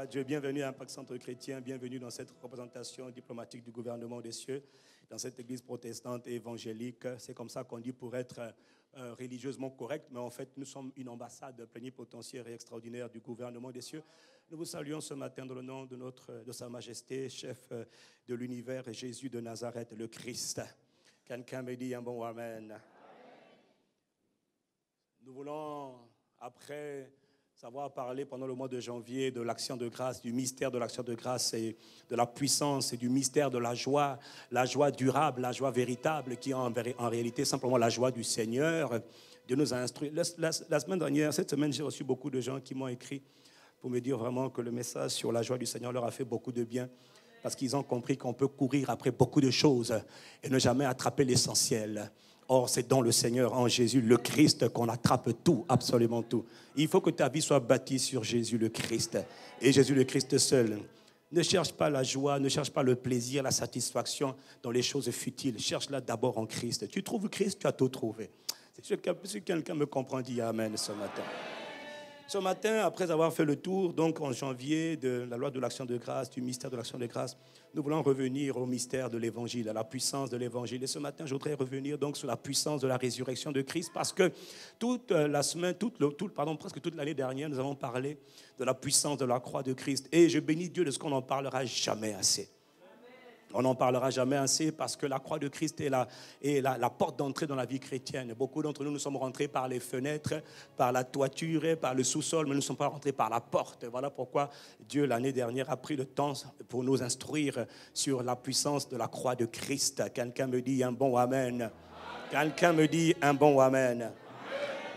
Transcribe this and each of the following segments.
à Dieu. Bienvenue à Impact Centre Chrétien. Bienvenue dans cette représentation diplomatique du gouvernement des cieux, dans cette église protestante et évangélique. C'est comme ça qu'on dit pour être religieusement correct, mais en fait, nous sommes une ambassade plénipotentiaire et extraordinaire du gouvernement des cieux. Nous vous saluons ce matin dans le nom de Sa Majesté, chef de l'univers, Jésus de Nazareth, le Christ. Quelqu'un me dit un bon Amen. Nous voulons, après savoir parler pendant le mois de janvier de l'action de grâce, du mystère de l'action de grâce et de la puissance et du mystère de la joie durable, la joie véritable qui est en réalité simplement la joie du Seigneur. Dieu nous a instruits. La semaine dernière, cette semaine, j'ai reçu beaucoup de gens qui m'ont écrit pour me dire vraiment que le message sur la joie du Seigneur leur a fait beaucoup de bien parce qu'ils ont compris qu'on peut courir après beaucoup de choses et ne jamais attraper l'essentiel. Or, c'est dans le Seigneur, en Jésus, le Christ, qu'on attrape tout, absolument tout. Il faut que ta vie soit bâtie sur Jésus le Christ. Et Jésus le Christ seul. Ne cherche pas la joie, ne cherche pas le plaisir, la satisfaction dans les choses futiles. Cherche-la d'abord en Christ. Tu trouves Christ, tu as tout trouvé. Si quelqu'un me comprend, dit Amen ce matin. Ce matin, après avoir fait le tour, donc en janvier, de la loi de l'action de grâce, du mystère de l'action de grâce, nous voulons revenir au mystère de l'évangile, à la puissance de l'évangile. Et ce matin, je voudrais revenir donc sur la puissance de la résurrection de Christ, parce que toute la semaine, presque toute l'année dernière, nous avons parlé de la puissance de la croix de Christ. Et je bénis Dieu de ce qu'on n'en parlera jamais assez. On n'en parlera jamais assez parce que la croix de Christ est la porte d'entrée dans la vie chrétienne. Beaucoup d'entre nous sommes rentrés par les fenêtres, par la toiture, par le sous-sol, mais nous ne sommes pas rentrés par la porte. Voilà pourquoi Dieu, l'année dernière, a pris le temps pour nous instruire sur la puissance de la croix de Christ. Quelqu'un me dit un bon Amen. Quelqu'un me dit un bon Amen.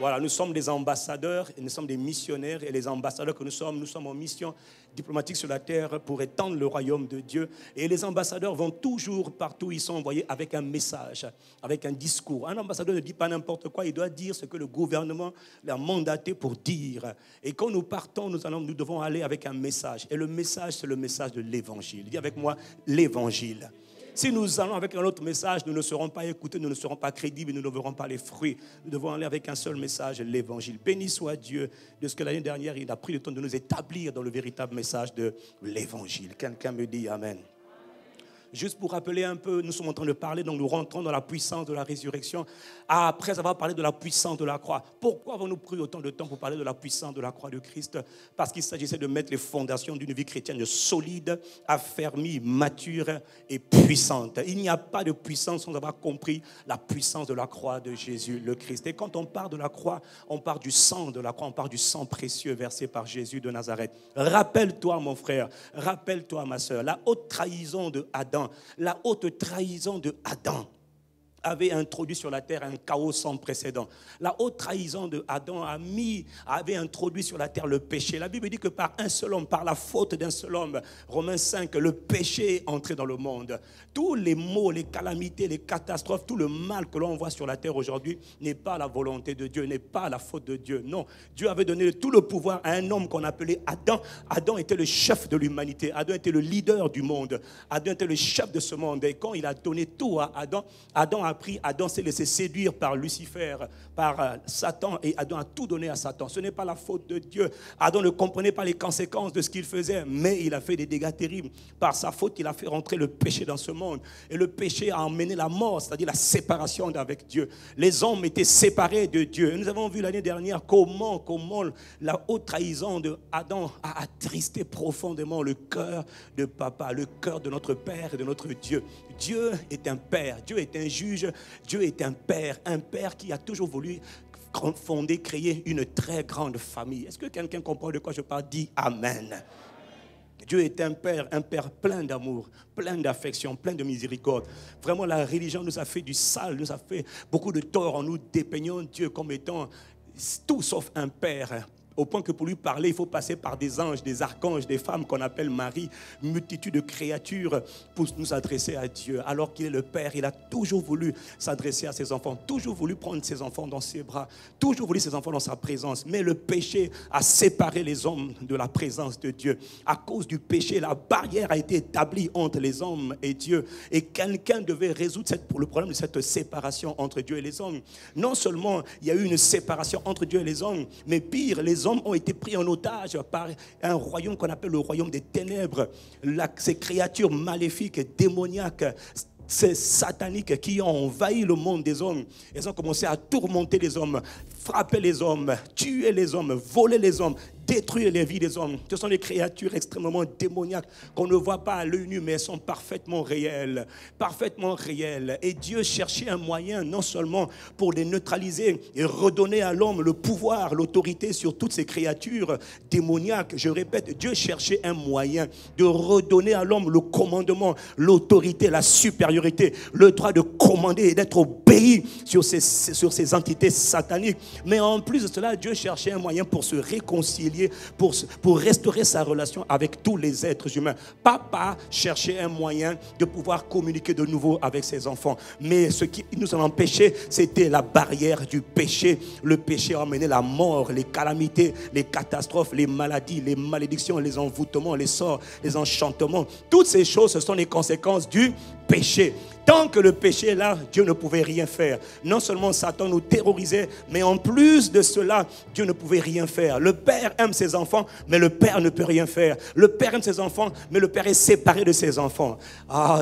Voilà, nous sommes des ambassadeurs et nous sommes des missionnaires. Et les ambassadeurs que nous sommes en mission diplomatique sur la terre pour étendre le royaume de Dieu. Et les ambassadeurs vont toujours, partout où ils sont envoyés, avec un message, avec un discours. Un ambassadeur ne dit pas n'importe quoi, il doit dire ce que le gouvernement l'a mandaté pour dire. Et quand nous partons, nous devons aller avec un message. Et le message, c'est le message de l'évangile. Dis avec moi, l'évangile. Si nous allons avec un autre message, nous ne serons pas écoutés, nous ne serons pas crédibles, nous ne verrons pas les fruits. Nous devons aller avec un seul message, l'évangile. Béni soit Dieu de ce que l'année dernière, il a pris le temps de nous établir dans le véritable message de l'évangile. Quelqu'un me dit Amen. Juste pour rappeler un peu, nous sommes en train de parler, donc nous rentrons dans la puissance de la résurrection après avoir parlé de la puissance de la croix. Pourquoi avons-nous pris autant de temps pour parler de la puissance de la croix de Christ? Parce qu'il s'agissait de mettre les fondations d'une vie chrétienne solide, affermie, mature et puissante. Il n'y a pas de puissance sans avoir compris la puissance de la croix de Jésus le Christ. Et quand on parle de la croix, on parle du sang de la croix, on parle du sang précieux versé par Jésus de Nazareth. Rappelle-toi mon frère, rappelle-toi ma soeur, la haute trahison de Adam. La haute trahison de Adam avait introduit sur la terre un chaos sans précédent. La haute trahison de Adam avait introduit sur la terre le péché. La Bible dit que par un seul homme, par la faute d'un seul homme, Romains 5, le péché est entré dans le monde. Tous les maux, les calamités, les catastrophes, tout le mal que l'on voit sur la terre aujourd'hui n'est pas la volonté de Dieu, n'est pas la faute de Dieu. Non, Dieu avait donné tout le pouvoir à un homme qu'on appelait Adam. Adam était le chef de l'humanité. Adam était le leader du monde. Adam était le chef de ce monde. Et quand il a donné tout à Adam, Adam s'est laissé séduire par Lucifer, par Satan, et Adam a tout donné à Satan. Ce n'est pas la faute de Dieu. Adam ne comprenait pas les conséquences de ce qu'il faisait, mais il a fait des dégâts terribles. Par sa faute, il a fait rentrer le péché dans ce monde. Et le péché a emmené la mort, c'est-à-dire la séparation avec Dieu. Les hommes étaient séparés de Dieu. Et nous avons vu l'année dernière comment la haute trahison de Adam a attristé profondément le cœur de papa, le cœur de notre Père et de notre Dieu. Dieu est un Père, Dieu est un juge, Dieu est un Père qui a toujours voulu créer une très grande famille. Est-ce que quelqu'un comprend de quoi je parle? Dis Amen. Dieu est un Père plein d'amour, plein d'affection, plein de miséricorde. Vraiment, la religion nous a fait du sale, nous a fait beaucoup de tort en nous dépeignant Dieu comme étant tout sauf un Père. Au point que pour lui parler, il faut passer par des anges, des archanges, des femmes qu'on appelle Marie, multitude de créatures pour nous adresser à Dieu. Alors qu'il est le Père, il a toujours voulu s'adresser à ses enfants, toujours voulu prendre ses enfants dans ses bras, toujours voulu ses enfants dans sa présence. Mais le péché a séparé les hommes de la présence de Dieu. À cause du péché, la barrière a été établie entre les hommes et Dieu. Et quelqu'un devait résoudre le problème de cette séparation entre Dieu et les hommes. Non seulement il y a eu une séparation entre Dieu et les hommes, mais pire, les hommes ont été pris en otage par un royaume qu'on appelle le royaume des ténèbres. Ces créatures maléfiques, démoniaques, ces sataniques qui ont envahi le monde des hommes. Elles ont commencé à tourmenter les hommes, frapper les hommes, tuer les hommes, voler les hommes, détruire les vies des hommes. Ce sont des créatures extrêmement démoniaques qu'on ne voit pas à l'œil nu, mais elles sont parfaitement réelles. Parfaitement réelles. Et Dieu cherchait un moyen non seulement pour les neutraliser et redonner à l'homme le pouvoir, l'autorité sur toutes ces créatures démoniaques. Je répète, Dieu cherchait un moyen de redonner à l'homme le commandement, l'autorité, la supériorité, le droit de commander et d'être obéi sur ces entités sataniques. Mais en plus de cela, Dieu cherchait un moyen pour se réconcilier, pour restaurer sa relation avec tous les êtres humains. Papa cherchait un moyen de pouvoir communiquer de nouveau avec ses enfants. Mais ce qui nous en empêchait, c'était la barrière du péché. Le péché a amené la mort, les calamités, les catastrophes, les maladies, les malédictions, les envoûtements, les sorts, les enchantements. Toutes ces choses, ce sont les conséquences du péché. Tant que le péché est là, Dieu ne pouvait rien faire. Non seulement Satan nous terrorisait, mais en plus de cela, Dieu ne pouvait rien faire. Le père aime ses enfants, mais le père ne peut rien faire. Le père aime ses enfants, mais le père est séparé de ses enfants.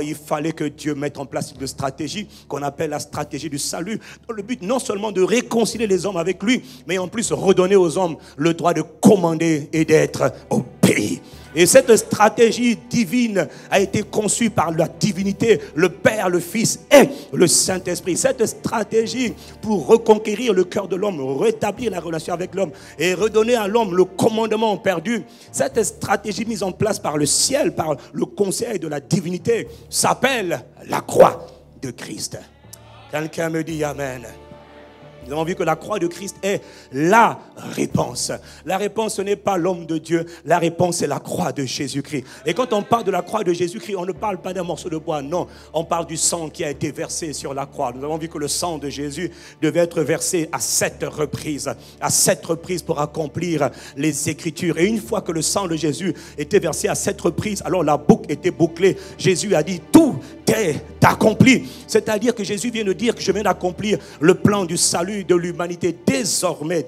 Il fallait que Dieu mette en place une stratégie qu'on appelle la stratégie du salut. Dans le but non seulement de réconcilier les hommes avec lui, mais en plus redonner aux hommes le droit de commander et d'être obéis. Et cette stratégie divine a été conçue par la divinité, le Père, le Fils et le Saint-Esprit. Cette stratégie pour reconquérir le cœur de l'homme, rétablir la relation avec l'homme et redonner à l'homme le commandement perdu. Cette stratégie mise en place par le ciel, par le conseil de la divinité, s'appelle la croix de Christ. Quelqu'un me dit Amen. Nous avons vu que la croix de Christ est la réponse. La réponse, ce n'est pas l'homme de Dieu. La réponse, c'est la croix de Jésus-Christ. Et quand on parle de la croix de Jésus-Christ, on ne parle pas d'un morceau de bois. Non, on parle du sang qui a été versé sur la croix. Nous avons vu que le sang de Jésus devait être versé à 7 reprises. À 7 reprises pour accomplir les Écritures. Et une fois que le sang de Jésus était versé à 7 reprises, alors la boucle était bouclée. Jésus a dit, tout est accompli. C'est-à-dire que Jésus vient de dire que je viens d'accomplir le plan du salut de l'humanité. Désormais,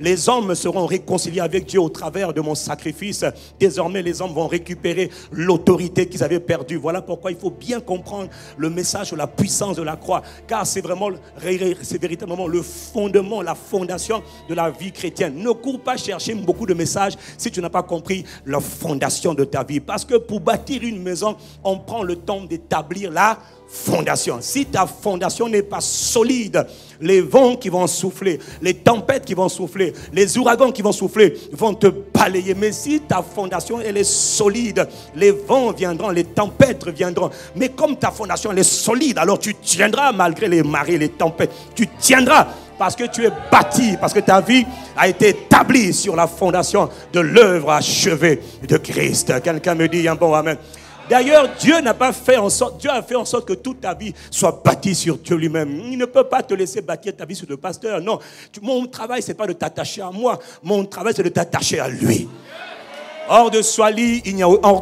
les hommes seront réconciliés avec Dieu au travers de mon sacrifice. Désormais, les hommes vont récupérer l'autorité qu'ils avaient perdue. Voilà pourquoi il faut bien comprendre le message de la puissance de la croix. Car c'est véritablement le fondement, la fondation de la vie chrétienne. Ne cours pas chercher beaucoup de messages si tu n'as pas compris la fondation de ta vie. Parce que pour bâtir une maison, on prend le temps d'établir la fondation. Si ta fondation n'est pas solide, les vents qui vont souffler, les tempêtes qui vont souffler, les ouragans qui vont souffler vont te balayer. Mais si ta fondation elle est solide, les vents viendront, les tempêtes viendront. Mais comme ta fondation elle est solide, alors tu tiendras malgré les marées, les tempêtes. Tu tiendras parce que tu es bâti, parce que ta vie a été établie sur la fondation de l'œuvre achevée de Christ. Quelqu'un me dit un bon amen. D'ailleurs, Dieu n'a pas fait en sorte, Dieu a fait en sorte que toute ta vie soit bâtie sur Dieu lui-même. Il ne peut pas te laisser bâtir ta vie sur le pasteur. Non, mon travail, ce n'est pas de t'attacher à moi. Mon travail, c'est de t'attacher à lui. Hors de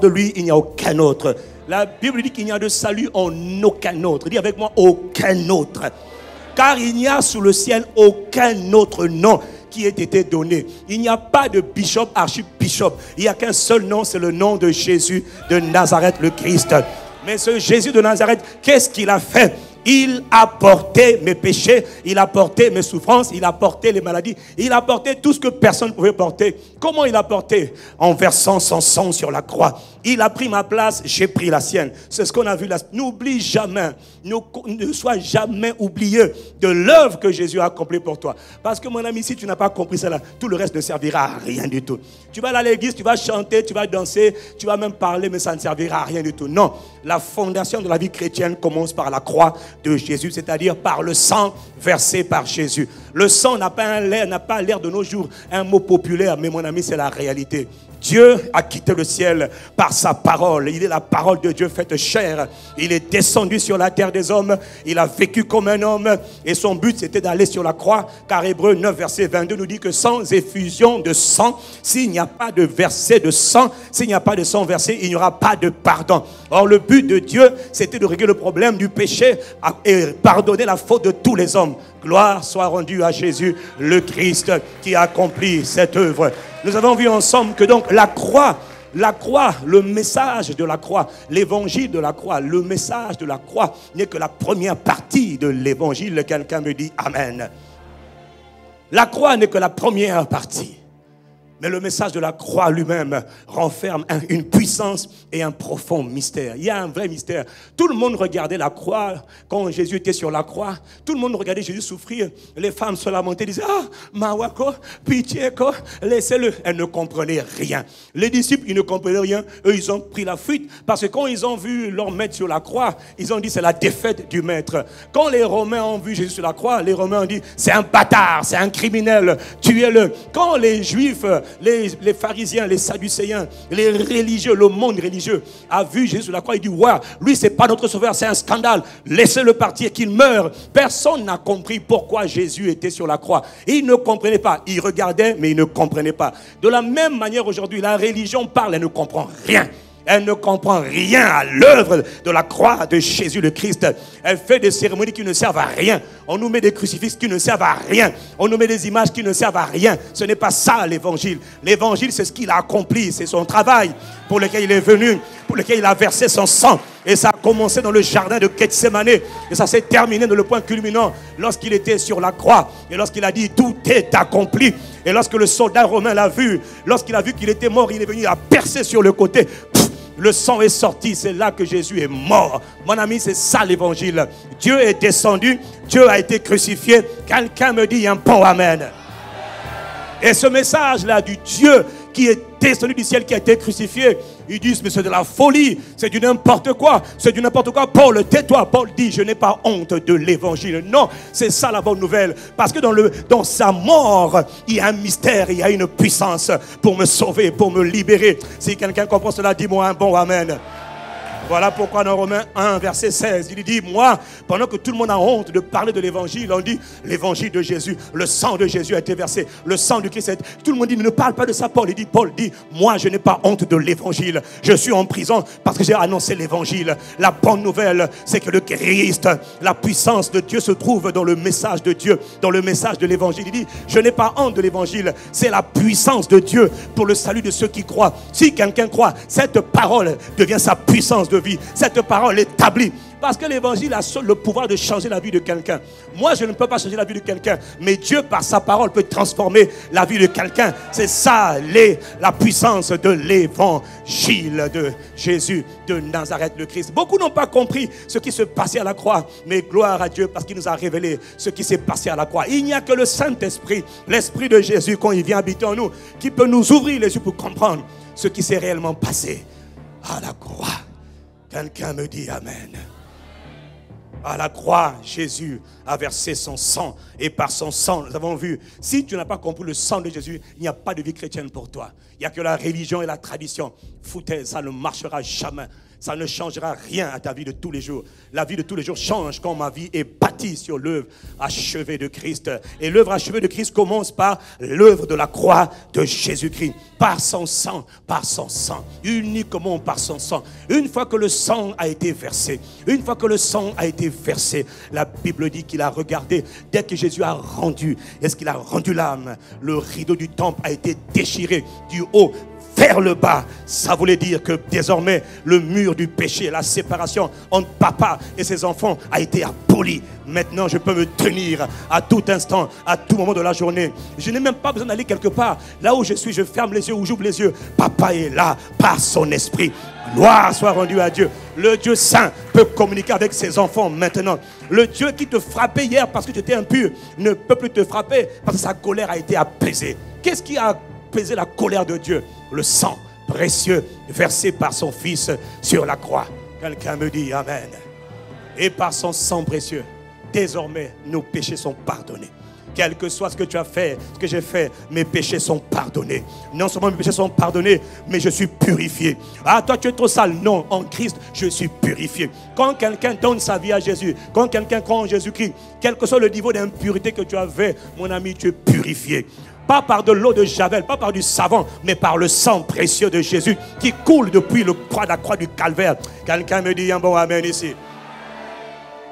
lui, il n'y a aucun autre. La Bible dit qu'il n'y a de salut en aucun autre. Dis avec moi, aucun autre. Car il n'y a sous le ciel aucun autre nom qui ait été donné. Il n'y a pas de bishop, archibishop. Il n'y a qu'un seul nom, c'est le nom de Jésus de Nazareth, le Christ. Mais ce Jésus de Nazareth, qu'est-ce qu'il a fait? Il a porté mes péchés, il a porté mes souffrances, il a porté les maladies, il a porté tout ce que personne ne pouvait porter. Comment il a porté? En versant son sang sur la croix. Il a pris ma place, j'ai pris la sienne. C'est ce qu'on a vu là. N'oublie jamais, ne sois jamais oublié de l'œuvre que Jésus a accomplie pour toi. Parce que mon ami, si tu n'as pas compris cela, tout le reste ne servira à rien du tout. Tu vas aller à l'église, tu vas chanter, tu vas danser, tu vas même parler, mais ça ne servira à rien du tout. Non, la fondation de la vie chrétienne commence par la croix de Jésus, c'est-à-dire par le sang versé par Jésus. Le sang n'a pas l'air de nos jours un mot populaire, mais mon ami, c'est la réalité. Dieu a quitté le ciel par sa parole. Il est la parole de Dieu faite chair. Il est descendu sur la terre des hommes. Il a vécu comme un homme. Et son but, c'était d'aller sur la croix. Car Hébreux 9, verset 22 nous dit que sans effusion de sang, s'il n'y a pas de verset de sang, s'il n'y a pas de sang versé, il n'y aura pas de pardon. Or, le but de Dieu, c'était de régler le problème du péché et pardonner la faute de tous les hommes. Gloire soit rendue à Jésus, le Christ, qui a accompli cette œuvre. Nous avons vu ensemble que donc la croix, le message de la croix, l'évangile de la croix, le message de la croix n'est que la première partie de l'évangile. Quelqu'un me dit Amen. La croix n'est que la première partie. Mais le message de la croix lui-même renferme une puissance et un profond mystère. Il y a un vrai mystère. Tout le monde regardait la croix quand Jésus était sur la croix. Tout le monde regardait Jésus souffrir. Les femmes se lamentaient, disaient « Ah, Mawako, pitié, laissez-le ». Elles ne comprenaient rien. Les disciples, ils ne comprenaient rien. Eux, ils ont pris la fuite. Parce que quand ils ont vu leur maître sur la croix, ils ont dit « C'est la défaite du maître ». Quand les Romains ont vu Jésus sur la croix, les Romains ont dit « C'est un bâtard, c'est un criminel, tuez-le ». Quand les Juifs, les pharisiens, les sadducéens, les religieux, le monde religieux a vu Jésus sur la croix, il dit ouais, lui c'est pas notre sauveur, c'est un scandale, laissez-le partir, qu'il meure. Personne n'a compris pourquoi Jésus était sur la croix. Il ne comprenait pas, il regardait mais il ne comprenait pas. De la même manière aujourd'hui, la religion parle, elle ne comprend rien. Elle ne comprend rien à l'œuvre de la croix de Jésus le Christ. Elle fait des cérémonies qui ne servent à rien. On nous met des crucifixes qui ne servent à rien. On nous met des images qui ne servent à rien. Ce n'est pas ça l'évangile. L'évangile, c'est ce qu'il a accompli. C'est son travail pour lequel il est venu, pour lequel il a versé son sang. Et ça a commencé dans le jardin de Gethsémane. Et ça s'est terminé dans le point culminant lorsqu'il était sur la croix. Et lorsqu'il a dit tout est accompli. Et lorsque le soldat romain l'a vu, lorsqu'il a vu qu'il était mort, il est venu à percer sur le côté. Le sang est sorti, c'est là que Jésus est mort. Mon ami, c'est ça l'évangile. Dieu est descendu, Dieu a été crucifié. Quelqu'un me dit un bon amen. Et ce message-là du Dieu qui est descendu du ciel, qui a été crucifié, ils disent mais c'est de la folie, c'est du n'importe quoi, c'est du n'importe quoi. Paul, tais-toi. Paul dit je n'ai pas honte de l'évangile. Non, c'est ça la bonne nouvelle. Parce que dans sa mort, il y a un mystère, il y a une puissance pour me sauver, pour me libérer. Si quelqu'un comprend cela, dis-moi un bon amen. Voilà pourquoi dans Romains 1, verset 16, il dit, moi, pendant que tout le monde a honte de parler de l'évangile, on dit, l'évangile de Jésus, le sang de Jésus a été versé, le sang du Christ, tout le monde dit, ne parle pas de ça, Paul. Il dit, Paul dit, moi, je n'ai pas honte de l'évangile. Je suis en prison parce que j'ai annoncé l'évangile. La bonne nouvelle, c'est que le Christ, la puissance de Dieu se trouve dans le message de Dieu, dans le message de l'évangile. Il dit, je n'ai pas honte de l'évangile. C'est la puissance de Dieu pour le salut de ceux qui croient. Si quelqu'un croit, cette parole devient sa puissance de vie. Cette parole établie. Parce que l'évangile a seul le pouvoir de changer la vie de quelqu'un. Moi, je ne peux pas changer la vie de quelqu'un. Mais Dieu, par sa parole, peut transformer la vie de quelqu'un. C'est ça, la puissance de l'évangile de Jésus de Nazareth, le Christ. Beaucoup n'ont pas compris ce qui se passait à la croix. Mais gloire à Dieu, parce qu'il nous a révélé ce qui s'est passé à la croix. Il n'y a que le Saint-Esprit, l'Esprit de Jésus, quand il vient habiter en nous, qui peut nous ouvrir les yeux pour comprendre ce qui s'est réellement passé à la croix. Quelqu'un me dit Amen. À la croix, Jésus a versé son sang. Et par son sang, nous avons vu, si tu n'as pas compris le sang de Jésus, il n'y a pas de vie chrétienne pour toi. Il n'y a que la religion et la tradition. Foutaise, ça ne marchera jamais. Ça ne changera rien à ta vie de tous les jours. La vie de tous les jours change quand ma vie est bâtie sur l'œuvre achevée de Christ. Et l'œuvre achevée de Christ commence par l'œuvre de la croix de Jésus-Christ. Par son sang, uniquement par son sang. Une fois que le sang a été versé, la Bible dit qu'il a regardé, dès que Jésus a rendu, est-ce qu'il a rendu l'âme? Le rideau du temple a été déchiré du haut vers le bas. Ça voulait dire que désormais le mur du péché, la séparation entre papa et ses enfants a été aboli. Maintenant je peux me tenir à tout instant, à tout moment de la journée. Je n'ai même pas besoin d'aller quelque part. Là où je suis, je ferme les yeux ou j'ouvre les yeux. Papa est là par son esprit. Gloire soit rendue à Dieu. Le Dieu saint peut communiquer avec ses enfants maintenant. Le Dieu qui te frappait hier parce que tu étais impur ne peut plus te frapper parce que sa colère a été apaisée. Qu'est-ce qui a apaisé la colère de Dieu? Le sang précieux versé par son Fils sur la croix. Quelqu'un me dit Amen. Et par son sang précieux, désormais nos péchés sont pardonnés. Quel que soit ce que tu as fait, ce que j'ai fait, mes péchés sont pardonnés. Non seulement mes péchés sont pardonnés, mais je suis purifié. Ah, toi tu es trop sale. Non, en Christ, je suis purifié. Quand quelqu'un donne sa vie à Jésus, quand quelqu'un croit en Jésus-Christ, quel que soit le niveau d'impureté que tu avais, mon ami, tu es purifié. Pas par de l'eau de Javel, pas par du savon, mais par le sang précieux de Jésus qui coule depuis la croix du calvaire. Quelqu'un me dit un bon amen ici.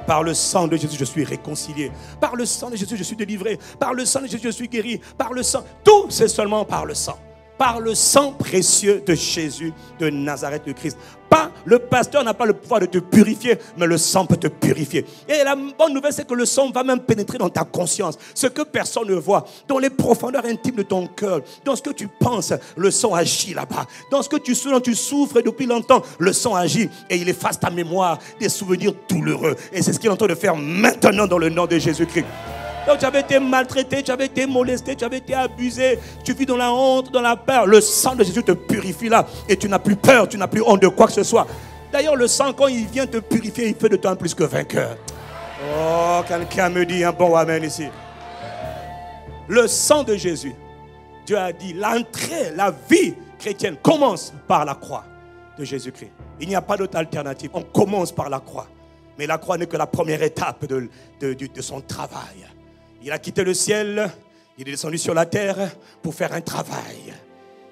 Par le sang de Jésus, je suis réconcilié. Par le sang de Jésus, je suis délivré. Par le sang de Jésus, je suis guéri. Par le sang, tout c'est seulement par le sang. Par le sang précieux de Jésus de Nazareth, de Christ. Pas, le pasteur n'a pas le pouvoir de te purifier, mais le sang peut te purifier. Et la bonne nouvelle, c'est que le sang va même pénétrer dans ta conscience. Ce que personne ne voit, dans les profondeurs intimes de ton cœur, dans ce que tu penses, le sang agit là-bas. Dans ce que tu souffres depuis longtemps, le sang agit et il efface ta mémoire des souvenirs douloureux. Et c'est ce qu'il est en train de faire maintenant dans le nom de Jésus-Christ. Donc tu avais été maltraité, tu avais été molesté, tu avais été abusé, tu vis dans la honte, dans la peur. Le sang de Jésus te purifie là et tu n'as plus peur, tu n'as plus honte de quoi que ce soit. D'ailleurs, le sang, quand il vient te purifier, il fait de toi un plus que vainqueur. Oh, quelqu'un me dit un bon amen ici. Le sang de Jésus, Dieu a dit, l'entrée, la vie chrétienne commence par la croix de Jésus-Christ. Il n'y a pas d'autre alternative. On commence par la croix. Mais la croix n'est que la première étape de son travail. Il a quitté le ciel, il est descendu sur la terre pour faire un travail.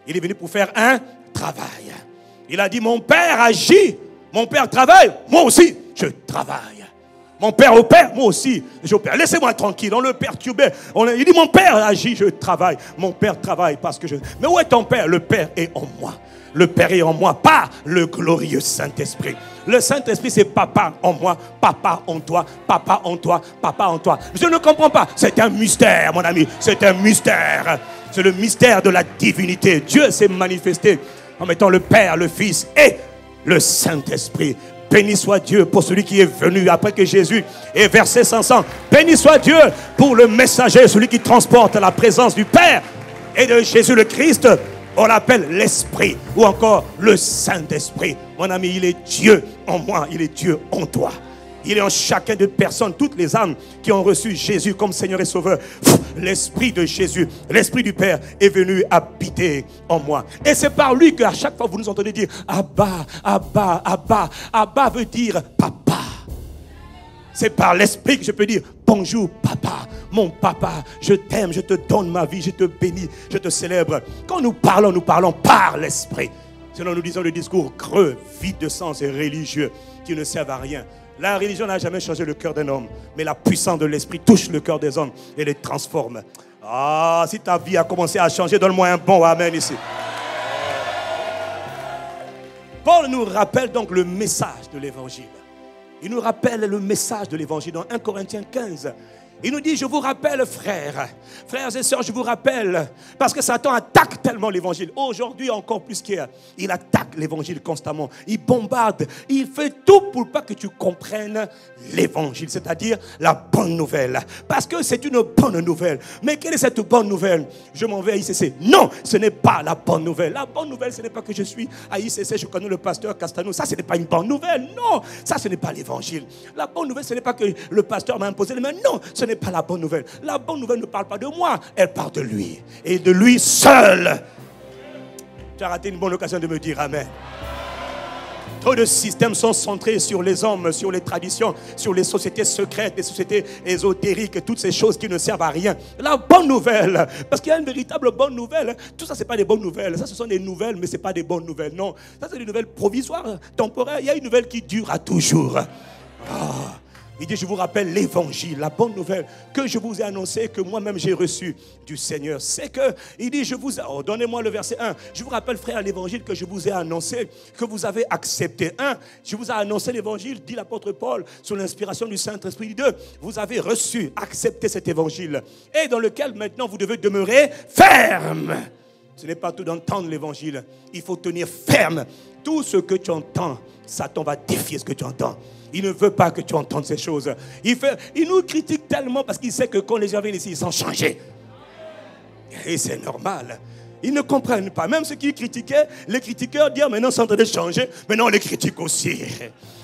Il est venu pour faire un travail. Il a dit, mon Père agit, mon Père travaille, moi aussi, je travaille. Mon Père opère, moi aussi, j'opère. Laissez-moi tranquille, on le perturbait. Il dit, mon Père agit, je travaille. Mon Père travaille parce que je... Mais où est ton Père? Le Père est en moi. Le Père est en moi, pas le glorieux Saint-Esprit. Le Saint-Esprit, c'est papa en moi, papa en toi, papa en toi, papa en toi. Je ne comprends pas. C'est un mystère, mon ami. C'est un mystère. C'est le mystère de la divinité. Dieu s'est manifesté en mettant le Père, le Fils et le Saint-Esprit. Béni soit Dieu pour celui qui est venu après que Jésus ait versé son sang. Béni soit Dieu pour le messager, celui qui transporte la présence du Père et de Jésus le Christ. On l'appelle l'Esprit ou encore le Saint-Esprit. Mon ami, il est Dieu en moi, il est Dieu en toi. Il est en chacun de personnes, toutes les âmes qui ont reçu Jésus comme Seigneur et Sauveur. L'Esprit de Jésus, l'Esprit du Père est venu habiter en moi. Et c'est par lui qu'à chaque fois vous nous entendez dire Abba, Abba, Abba. Abba veut dire papa. C'est par l'Esprit que je peux dire bonjour papa, mon papa, je t'aime, je te donne ma vie, je te bénis, je te célèbre. Quand nous parlons par l'Esprit. Sinon nous disons le discours creux, vide de sens et religieux qui ne servent à rien. La religion n'a jamais changé le cœur d'un homme, mais la puissance de l'Esprit touche le cœur des hommes et les transforme. Ah, si ta vie a commencé à changer, donne-moi un bon amen ici. Paul nous rappelle donc le message de l'Évangile. Il nous rappelle le message de l'Évangile dans 1 Corinthiens 15. Il nous dit, je vous rappelle frères et sœurs, je vous rappelle, parce que Satan attaque tellement l'Évangile. Aujourd'hui, encore plus qu'hier, il attaque l'Évangile constamment. Il bombarde, il fait tout pour pas que tu comprennes l'Évangile, c'est-à-dire la bonne nouvelle. Parce que c'est une bonne nouvelle. Mais quelle est cette bonne nouvelle? Je m'en vais à ICC. Non, ce n'est pas la bonne nouvelle. La bonne nouvelle, ce n'est pas que je suis à ICC, je connais le pasteur Castano. Ça, ce n'est pas une bonne nouvelle. Non, ça, ce n'est pas l'Évangile. La bonne nouvelle, ce n'est pas que le pasteur m'a imposé les mains. Non, ce n'est pas la bonne nouvelle. La bonne nouvelle ne parle pas de moi, elle parle de lui. Et de lui seul. Tu as raté une bonne occasion de me dire amen. Trop de systèmes sont centrés sur les hommes, sur les traditions, sur les sociétés secrètes, les sociétés ésotériques, toutes ces choses qui ne servent à rien. La bonne nouvelle, parce qu'il y a une véritable bonne nouvelle. Tout ça, ce n'est pas des bonnes nouvelles. Ça, ce sont des nouvelles, mais ce n'est pas des bonnes nouvelles. Non, ça, c'est des nouvelles provisoires, temporaires. Il y a une nouvelle qui dure à toujours. Il dit, je vous rappelle l'évangile, la bonne nouvelle que je vous ai annoncée, que moi-même j'ai reçue du Seigneur. C'est que, il dit, donnez-moi le verset 1. Je vous rappelle, frère, l'évangile que je vous ai annoncé, que vous avez accepté. 1, je vous ai annoncé l'évangile, dit l'apôtre Paul, sous l'inspiration du Saint-Esprit. 2, vous avez reçu, accepté cet évangile, et dans lequel maintenant vous devez demeurer ferme. Ce n'est pas tout d'entendre l'évangile, il faut tenir ferme. Tout ce que tu entends, Satan va défier ce que tu entends. Il ne veut pas que tu entendes ces choses. Il nous critique tellement parce qu'il sait que quand les gens viennent ici, ils sont changés. Et c'est normal. Ils ne comprennent pas. Même ceux qui critiquaient, les critiqueurs disent maintenant c'est en train de changer. Maintenant on les critique aussi.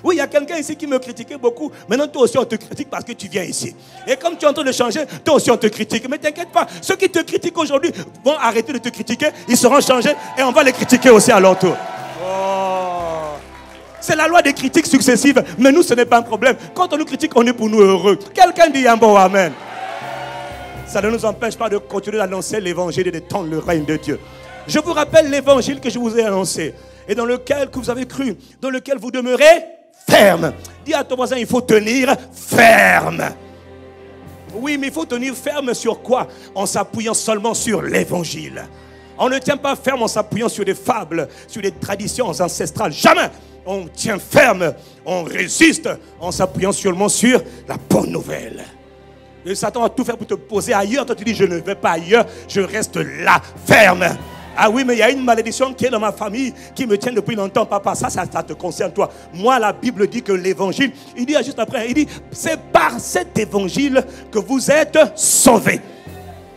Oui, il y a quelqu'un ici qui me critiquait beaucoup. Maintenant toi aussi on te critique parce que tu viens ici. Et comme tu es en train de changer, toi aussi on te critique. Mais t'inquiète pas, ceux qui te critiquent aujourd'hui vont arrêter de te critiquer. Ils seront changés et on va les critiquer aussi à leur tour. C'est la loi des critiques successives, mais nous, ce n'est pas un problème. Quand on nous critique, on est pour nous heureux. Quelqu'un dit un bon amen. Ça ne nous empêche pas de continuer d'annoncer l'évangile et d'étendre le règne de Dieu. Je vous rappelle l'évangile que je vous ai annoncé et dans lequel que vous avez cru, dans lequel vous demeurez ferme. Dis à ton voisin, il faut tenir ferme. Oui, mais il faut tenir ferme sur quoi? En s'appuyant seulement sur l'évangile. On ne tient pas ferme en s'appuyant sur des fables, sur des traditions ancestrales. Jamais. On tient ferme, on résiste en s'appuyant seulement sur la bonne nouvelle. Et Satan va tout faire pour te poser ailleurs. Toi tu dis, je ne vais pas ailleurs, je reste là, ferme. Ah oui, mais il y a une malédiction qui est dans ma famille, qui me tient depuis longtemps, papa. Ça te concerne toi. Moi, la Bible dit que l'évangile, il dit juste après, il dit, c'est par cet évangile que vous êtes sauvés.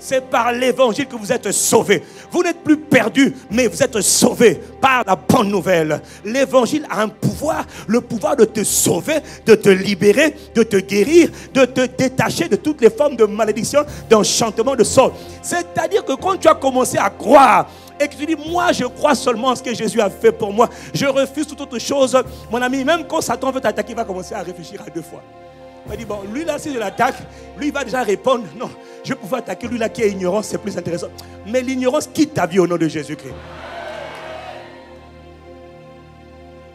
C'est par l'évangile que vous êtes sauvés. Vous n'êtes plus perdus, mais vous êtes sauvés par la bonne nouvelle. L'évangile a un pouvoir, le pouvoir de te sauver, de te libérer, de te guérir, de te détacher de toutes les formes de malédiction, d'enchantement, de sort. C'est-à-dire que quand tu as commencé à croire et que tu dis, moi je crois seulement en ce que Jésus a fait pour moi, je refuse toute autre chose, mon ami, même quand Satan veut t'attaquer, il va commencer à réfléchir à deux fois. Il va dire, bon, lui là, si je l'attaque, lui il va déjà répondre, non, je vais pouvoir attaquer lui là qui est ignorant, c'est plus intéressant. Mais l'ignorance quitte ta vie au nom de Jésus-Christ.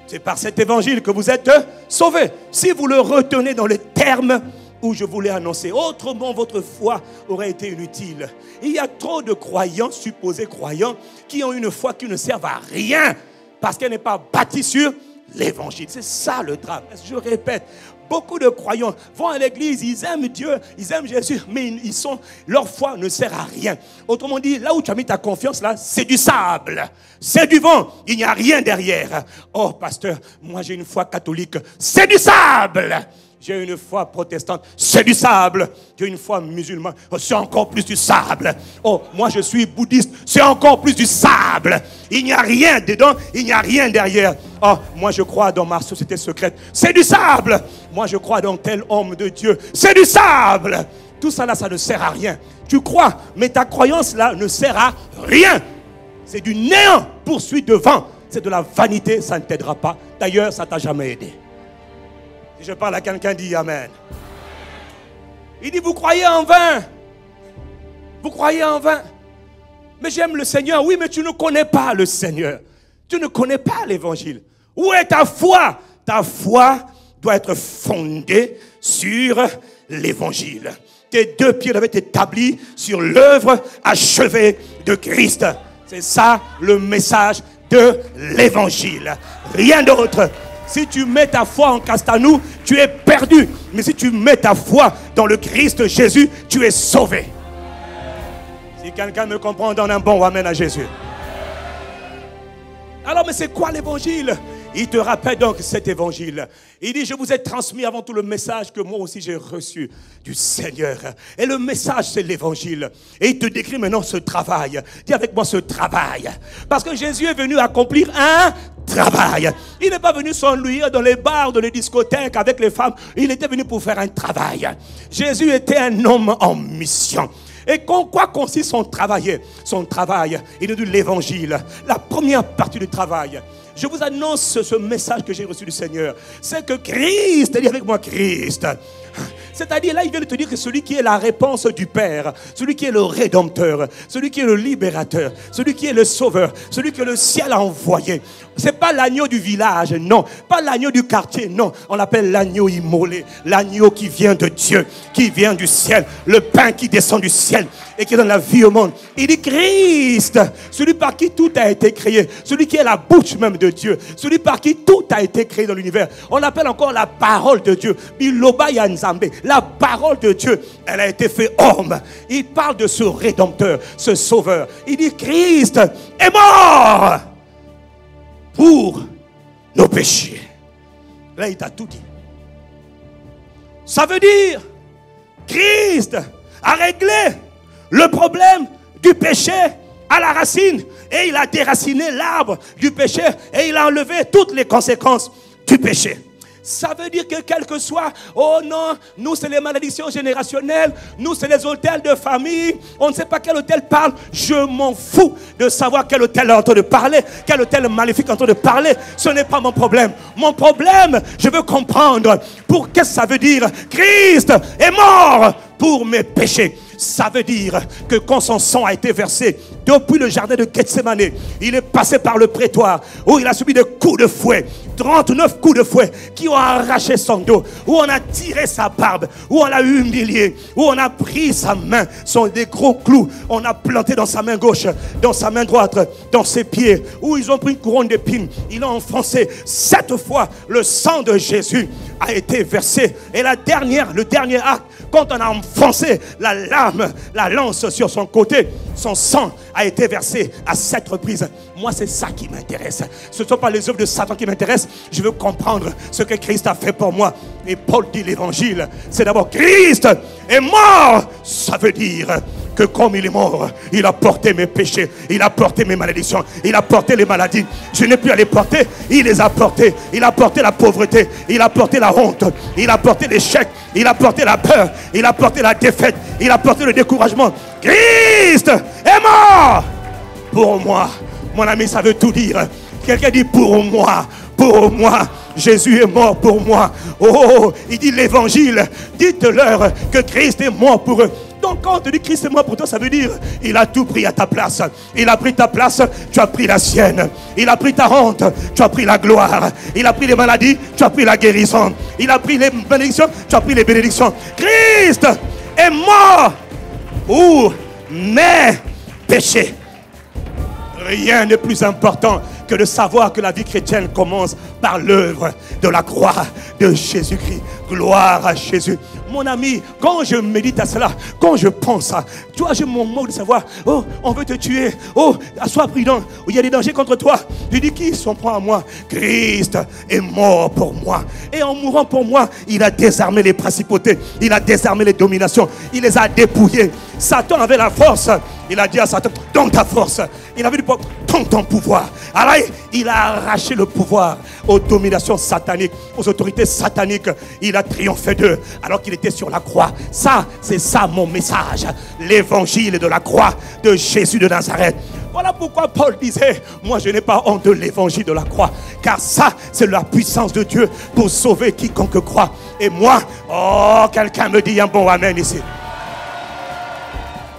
C'est par cet évangile que vous êtes sauvés. Si vous le retenez dans les termes où je vous l'ai annoncé, autrement votre foi aurait été inutile. Il y a trop de croyants, supposés croyants, qui ont une foi qui ne sert à rien parce qu'elle n'est pas bâtie sur l'évangile. C'est ça le drame. Je répète. Beaucoup de croyants vont à l'église, ils aiment Dieu, ils aiment Jésus, mais leur foi ne sert à rien. Autrement dit, là où tu as mis ta confiance, là, c'est du sable, c'est du vent, il n'y a rien derrière. Oh, pasteur, moi j'ai une foi catholique, c'est du sable. J'ai une foi protestante, c'est du sable. J'ai une foi musulmane, c'est encore plus du sable. Oh, moi je suis bouddhiste, c'est encore plus du sable. Il n'y a rien dedans, il n'y a rien derrière. Oh, moi je crois dans ma société secrète, c'est du sable. Moi je crois dans tel homme de Dieu, c'est du sable. Tout ça là, ça ne sert à rien. Tu crois, mais ta croyance là ne sert à rien. C'est du néant poursuit devant. C'est de la vanité, ça ne t'aidera pas. D'ailleurs, ça ne t'a jamais aidé. Si je parle à quelqu'un, dit Amen. Il dit, vous croyez en vain. Vous croyez en vain. Mais j'aime le Seigneur. Oui, mais tu ne connais pas le Seigneur. Tu ne connais pas l'évangile. Où est ta foi? Ta foi doit être fondée sur l'évangile. Tes deux pieds doivent être établis sur l'œuvre achevée de Christ. C'est ça le message de l'évangile. Rien d'autre. Si tu mets ta foi en Castanou, tu es perdu. Mais si tu mets ta foi dans le Christ Jésus, tu es sauvé. Si quelqu'un me comprend, donne un bon amen à Jésus. Alors, mais c'est quoi l'évangile? Il te rappelle donc cet évangile. Il dit, je vous ai transmis avant tout le message que moi aussi j'ai reçu du Seigneur. Et le message, c'est l'évangile. Et il te décrit maintenant ce travail. Dis avec moi ce travail. Parce que Jésus est venu accomplir un travail. Il n'est pas venu s'ennuyer dans les bars, dans les discothèques avec les femmes. Il était venu pour faire un travail. Jésus était un homme en mission. Et quoi consiste son travail? Son travail, il est de l'évangile. La première partie du travail. Je vous annonce ce message que j'ai reçu du Seigneur. C'est que Christ, dis avec moi Christ. C'est-à-dire là, il vient de te dire que celui qui est la réponse du Père, celui qui est le Rédempteur, celui qui est le Libérateur, celui qui est le Sauveur, celui que le ciel a envoyé. Ce n'est pas l'agneau du village, non. Pas l'agneau du quartier, non. On l'appelle l'agneau immolé. L'agneau qui vient de Dieu, qui vient du ciel. Le pain qui descend du ciel et qui donne la vie au monde. Il dit Christ, celui par qui tout a été créé. Celui qui est la bouche même de Dieu. Celui par qui tout a été créé dans l'univers. On l'appelle encore la parole de Dieu. Biloba Yanzambe. La parole de Dieu, elle a été faite homme. Il parle de ce Rédempteur, ce Sauveur. Il dit Christ est mort pour nos péchés. Là, il t'a tout dit. Ça veut dire Christ a réglé le problème du péché à la racine. Et il a déraciné l'arbre du péché. Et il a enlevé toutes les conséquences du péché. Ça veut dire que quel que soit, oh non, nous c'est les malédictions générationnelles, nous c'est les hôtels de famille, on ne sait pas quel hôtel parle, je m'en fous de savoir quel hôtel est en train de parler, quel hôtel maléfique est en train de parler, ce n'est pas mon problème. Mon problème, je veux comprendre pour qu'est-ce que ça veut dire. Christ est mort pour mes péchés. Ça veut dire que quand son sang a été versé depuis le jardin de Gethsemane, il est passé par le prétoire où il a subi des coups de fouet, 39 coups de fouet qui ont arraché son dos, où on a tiré sa barbe, où on l'a humilié, où on a pris sa main, sont des gros clous, on a planté dans sa main gauche, dans sa main droite, dans ses pieds, où ils ont pris une couronne d'épines, il a enfoncé. 7 fois le sang de Jésus a été versé. Et le dernier acte, quand on a enfoncé la lame, la lance sur son côté, son sang a été versé à 7 reprises. Moi, c'est ça qui m'intéresse. Ce ne sont pas les œuvres de Satan qui m'intéressent. Je veux comprendre ce que Christ a fait pour moi. Et Paul dit l'évangile, c'est d'abord Christ est mort. Ça veut dire que comme il est mort, il a porté mes péchés, il a porté mes malédictions, il a porté les maladies. Je n'ai plus à les porter, il les a portés. Il a porté la pauvreté, il a porté la honte, il a porté l'échec, il a porté la peur, il a porté la défaite, il a porté le découragement. Christ est mort pour moi. Mon ami, ça veut tout dire. Quelqu'un dit pour moi, pour moi. Jésus est mort pour moi. Oh, il dit l'évangile. Dites-leur que Christ est mort pour eux. Donc quand on te dit Christ est mort pour toi, ça veut dire il a tout pris à ta place. Il a pris ta place, tu as pris la sienne. Il a pris ta honte, tu as pris la gloire. Il a pris les maladies, tu as pris la guérison. Il a pris les bénédictions, tu as pris les bénédictions. Christ est mort pour mes péchés. Rien n'est plus important que de savoir que la vie chrétienne commence par l'œuvre de la croix de Jésus-Christ. Gloire à Jésus. Mon ami, quand je médite à cela, quand je pense à, tu vois, j'ai mon mot de savoir, oh, on veut te tuer, oh, sois prudent, il y a des dangers contre toi. Je dis, qui s'en prend à moi? Christ est mort pour moi. Et en mourant pour moi, il a désarmé les principautés, il a désarmé les dominations, il les a dépouillées. Satan avait la force. Il a dit à Satan, donne ta force. Il avait dit, donne ton pouvoir. Alors il a arraché le pouvoir aux dominations sataniques, aux autorités sataniques. Il a triomphé d'eux alors qu'il était sur la croix. Ça, c'est ça mon message. L'évangile de la croix de Jésus de Nazareth. Voilà pourquoi Paul disait, moi je n'ai pas honte de l'évangile de la croix. Car ça, c'est la puissance de Dieu pour sauver quiconque croit. Et moi, oh, quelqu'un me dit un bon amen ici.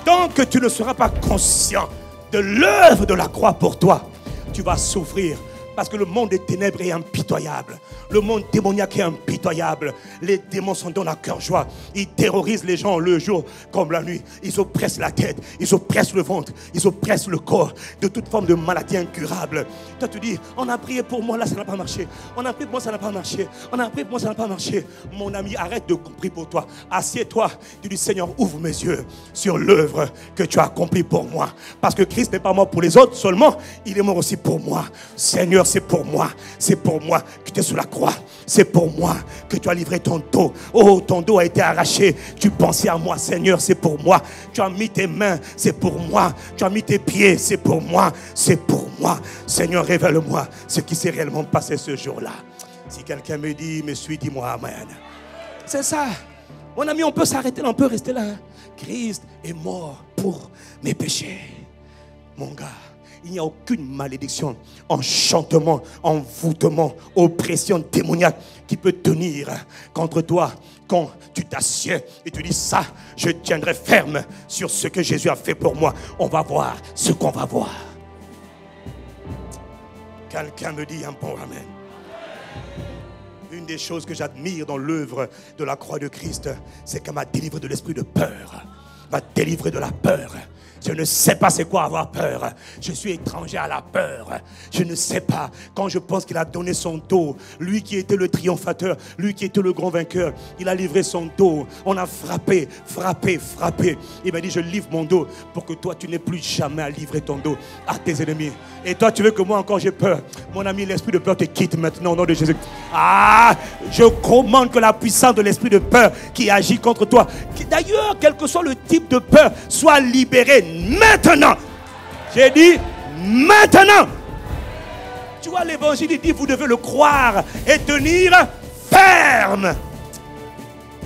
Tant que tu ne seras pas conscient de l'œuvre de la croix pour toi, tu vas souffrir. Parce que le monde des ténèbres est impitoyable. Le monde démoniaque est impitoyable. Les démons s'en donnent à cœur joie. Ils terrorisent les gens le jour comme la nuit. Ils oppressent la tête, ils oppressent le ventre, ils oppressent le corps de toute forme de maladie incurable. Toi tu dis, on a prié pour moi, là ça n'a pas marché. On a prié pour moi, ça n'a pas marché. On a prié pour moi, ça n'a pas marché. Mon ami, arrête de prier pour toi. Assieds-toi. Tu dis, Seigneur, ouvre mes yeux sur l'œuvre que tu as accomplie pour moi. Parce que Christ n'est pas mort pour les autres seulement, il est mort aussi pour moi. Seigneur, c'est pour moi que tu es sur la croix. C'est pour moi que tu as livré ton dos. Oh, ton dos a été arraché. Tu pensais à moi, Seigneur, c'est pour moi. Tu as mis tes mains, c'est pour moi. Tu as mis tes pieds, c'est pour moi. C'est pour moi. Seigneur, révèle-moi ce qui s'est réellement passé ce jour-là. Si quelqu'un me dit, me suis, dis-moi amen. C'est ça. Mon ami, on peut s'arrêter là, on peut rester là. Christ est mort pour mes péchés. Mon gars. Il n'y a aucune malédiction, enchantement, envoûtement, oppression démoniaque qui peut tenir contre toi quand tu t'assieds et tu dis ça, je tiendrai ferme sur ce que Jésus a fait pour moi. On va voir ce qu'on va voir. Quelqu'un me dit un bon amen. Une des choses que j'admire dans l'œuvre de la croix de Christ, c'est qu'elle m'a délivré de l'esprit de peur, m'a délivré de la peur. Je ne sais pas c'est quoi avoir peur. Je suis étranger à la peur. Je ne sais pas. Quand je pense qu'il a donné son dos, lui qui était le triomphateur, lui qui était le grand vainqueur, il a livré son dos. On a frappé. Il m'a dit, je livre mon dos pour que toi, tu n'aies plus jamais à livrer ton dos à tes ennemis. Et toi, tu veux que moi encore j'ai peur. Mon ami, l'esprit de peur te quitte maintenant au nom de Jésus. Ah, je commande que la puissance de l'esprit de peur qui agit contre toi, d'ailleurs, quel que soit le type de peur, soit libéré maintenant. J'ai dit maintenant. Tu vois, l'évangile il dit vous devez le croire et tenir ferme.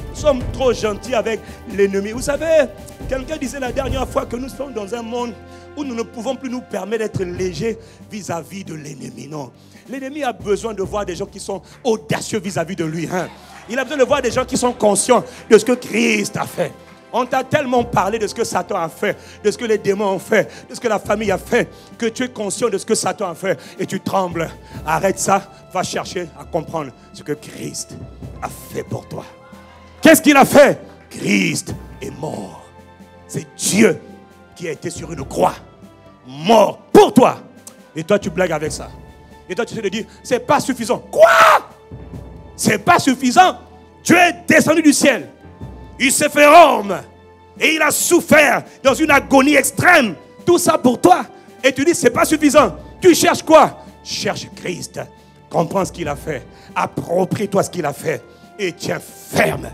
Nous sommes trop gentils avec l'ennemi. Vous savez, quelqu'un disait la dernière fois que nous sommes dans un monde où nous ne pouvons plus nous permettre d'être légers vis-à-vis de l'ennemi. Non, l'ennemi a besoin de voir des gens qui sont audacieux vis-à-vis de lui. Il a besoin de voir des gens qui sont conscients de ce que Christ a fait. On t'a tellement parlé de ce que Satan a fait, de ce que les démons ont fait, de ce que la famille a fait, que tu es conscient de ce que Satan a fait et tu trembles. Arrête ça, va chercher à comprendre ce que Christ a fait pour toi. Qu'est-ce qu'il a fait? Christ est mort. C'est Dieu qui a été sur une croix, mort pour toi. Et toi, tu blagues avec ça. Et toi, tu te dis, c'est pas suffisant. Quoi? C'est pas suffisant? Dieu est descendu du ciel. Il s'est fait homme. Et il a souffert dans une agonie extrême. Tout ça pour toi. Et tu dis, c'est pas suffisant. Tu cherches quoi? Cherche Christ. Comprends ce qu'il a fait. Approprie-toi ce qu'il a fait. Et tiens ferme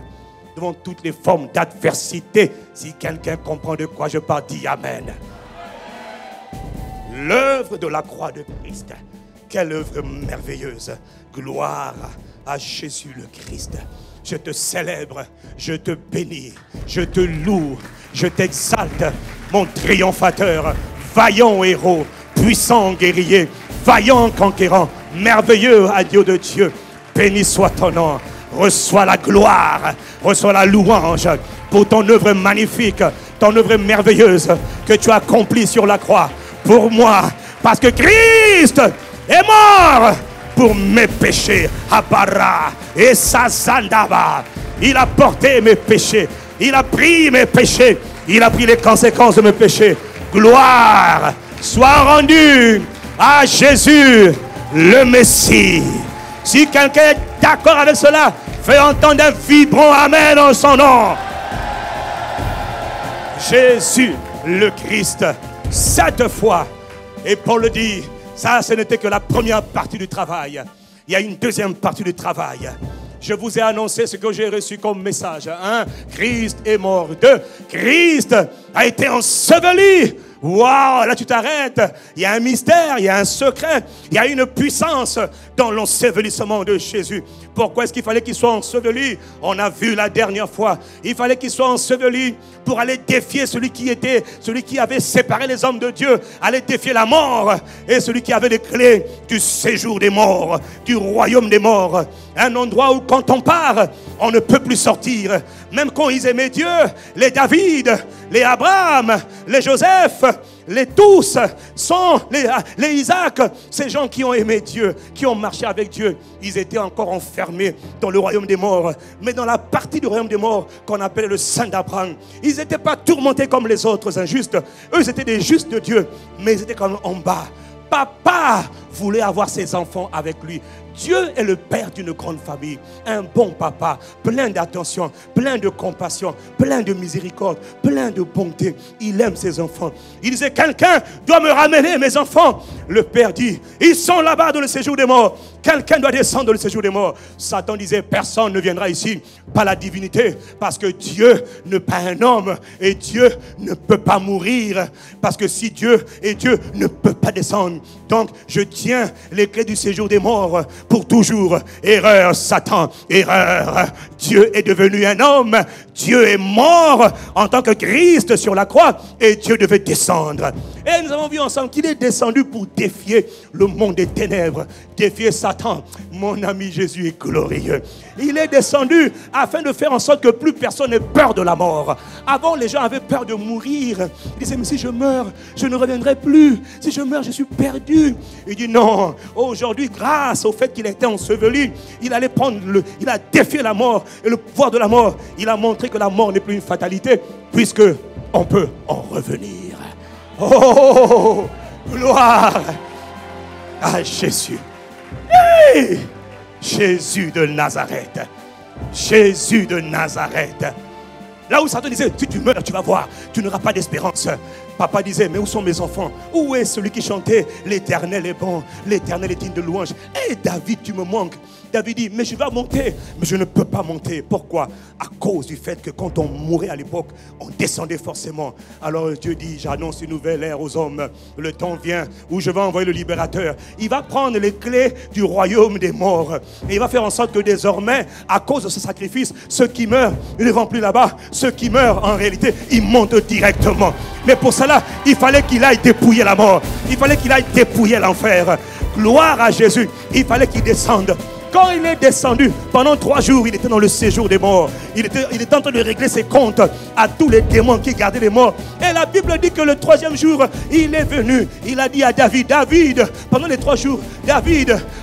devant toutes les formes d'adversité. Si quelqu'un comprend de quoi je parle, dis Amen. L'œuvre de la croix de Christ. Quelle œuvre merveilleuse. Gloire à Jésus le Christ. Je te célèbre, je te bénis, je te loue, je t'exalte, mon triomphateur, vaillant héros, puissant guerrier, vaillant conquérant, merveilleux adieu de Dieu. Béni soit ton nom, reçois la gloire, reçois la louange pour ton œuvre magnifique, ton œuvre merveilleuse que tu as accomplie sur la croix pour moi, parce que Christ est mort pour mes péchés. Abara et Sazandaba. Il a porté mes péchés. Il a pris mes péchés. Il a pris les conséquences de mes péchés. Gloire soit rendue à Jésus le Messie. Si quelqu'un est d'accord avec cela, fais entendre un vibrant Amen en son nom. Jésus le Christ. Cette fois, et Paul le dit, ça, ce n'était que la première partie du travail. Il y a une deuxième partie du travail. Je vous ai annoncé ce que j'ai reçu comme message. 1. Christ est mort. 2. Christ a été enseveli. Waouh, là tu t'arrêtes. Il y a un mystère, il y a un secret, il y a une puissance dans l'ensevelissement de Jésus. Pourquoi est-ce qu'il fallait qu'il soit enseveli? On a vu la dernière fois. Il fallait qu'il soit enseveli pour aller défier celui qui avait séparé les hommes de Dieu, aller défier la mort, et celui qui avait les clés du séjour des morts, du royaume des morts. Un endroit où quand on part, on ne peut plus sortir. Même quand ils aimaient Dieu, les David, les Abraham, les Joseph, les tous sont les Isaac, ces gens qui ont aimé Dieu, qui ont marché avec Dieu, ils étaient encore enfermés dans le royaume des morts, mais dans la partie du royaume des morts qu'on appelle le sein d'Abraham. Ils n'étaient pas tourmentés comme les autres injustes. Eux étaient des justes de Dieu, mais ils étaient comme en bas. Papa voulait avoir ses enfants avec lui. Dieu est le père d'une grande famille, un bon papa, plein d'attention, plein de compassion, plein de miséricorde, plein de bonté. Il aime ses enfants. Il disait, quelqu'un doit me ramener mes enfants. Le père dit, ils sont là-bas dans le séjour des morts. Quelqu'un doit descendre dans le séjour des morts. Satan disait, personne ne viendra ici, pas la divinité, parce que Dieu n'est pas un homme et Dieu ne peut pas mourir. Parce que si Dieu est Dieu, ne peut pas descendre. Donc je tiens les clés du séjour des morts pour toujours. Erreur, Satan, erreur. Dieu est devenu un homme. Dieu est mort en tant que Christ sur la croix et Dieu devait descendre. Et nous avons vu ensemble qu'il est descendu pour défier le monde des ténèbres, défier Satan. Mon ami Jésus est glorieux. Il est descendu afin de faire en sorte que plus personne n'ait peur de la mort. Avant, les gens avaient peur de mourir. Ils disaient, mais si je meurs, je ne reviendrai plus. Si je meurs, je suis perdu. Il dit non. Aujourd'hui, grâce au fait qu'il a été enseveli, il a défié la mort et le pouvoir de la mort. Il a montré que la mort n'est plus une fatalité, puisque on peut en revenir. Oh, gloire à Jésus. Hey! Jésus de Nazareth. Jésus de Nazareth. Là où Satan disait, si tu meurs, tu vas voir, tu n'auras pas d'espérance. Papa disait, mais où sont mes enfants? Où est celui qui chantait, l'Éternel est bon, l'Éternel est digne de louange? Et David, tu me manques. David dit, mais je vais monter. Mais je ne peux pas monter. Pourquoi? À cause du fait que quand on mourait à l'époque, on descendait forcément. Alors Dieu dit, j'annonce une nouvelle ère aux hommes. Le temps vient où je vais envoyer le libérateur. Il va prendre les clés du royaume des morts. Et il va faire en sorte que désormais, à cause de ce sacrifice, ceux qui meurent, ils ne vont plus là-bas. Ceux qui meurent, en réalité, ils montent directement. Mais pour cela, il fallait qu'il aille dépouiller la mort. Il fallait qu'il aille dépouiller l'enfer. Gloire à Jésus. Il fallait qu'il descende Quand il est descendu, pendant 3 jours, il était dans le séjour des morts. Il était en train de régler ses comptes à tous les démons qui gardaient les morts. Et la Bible dit que le 3e jour, il est venu. Il a dit à David, pendant les 3 jours,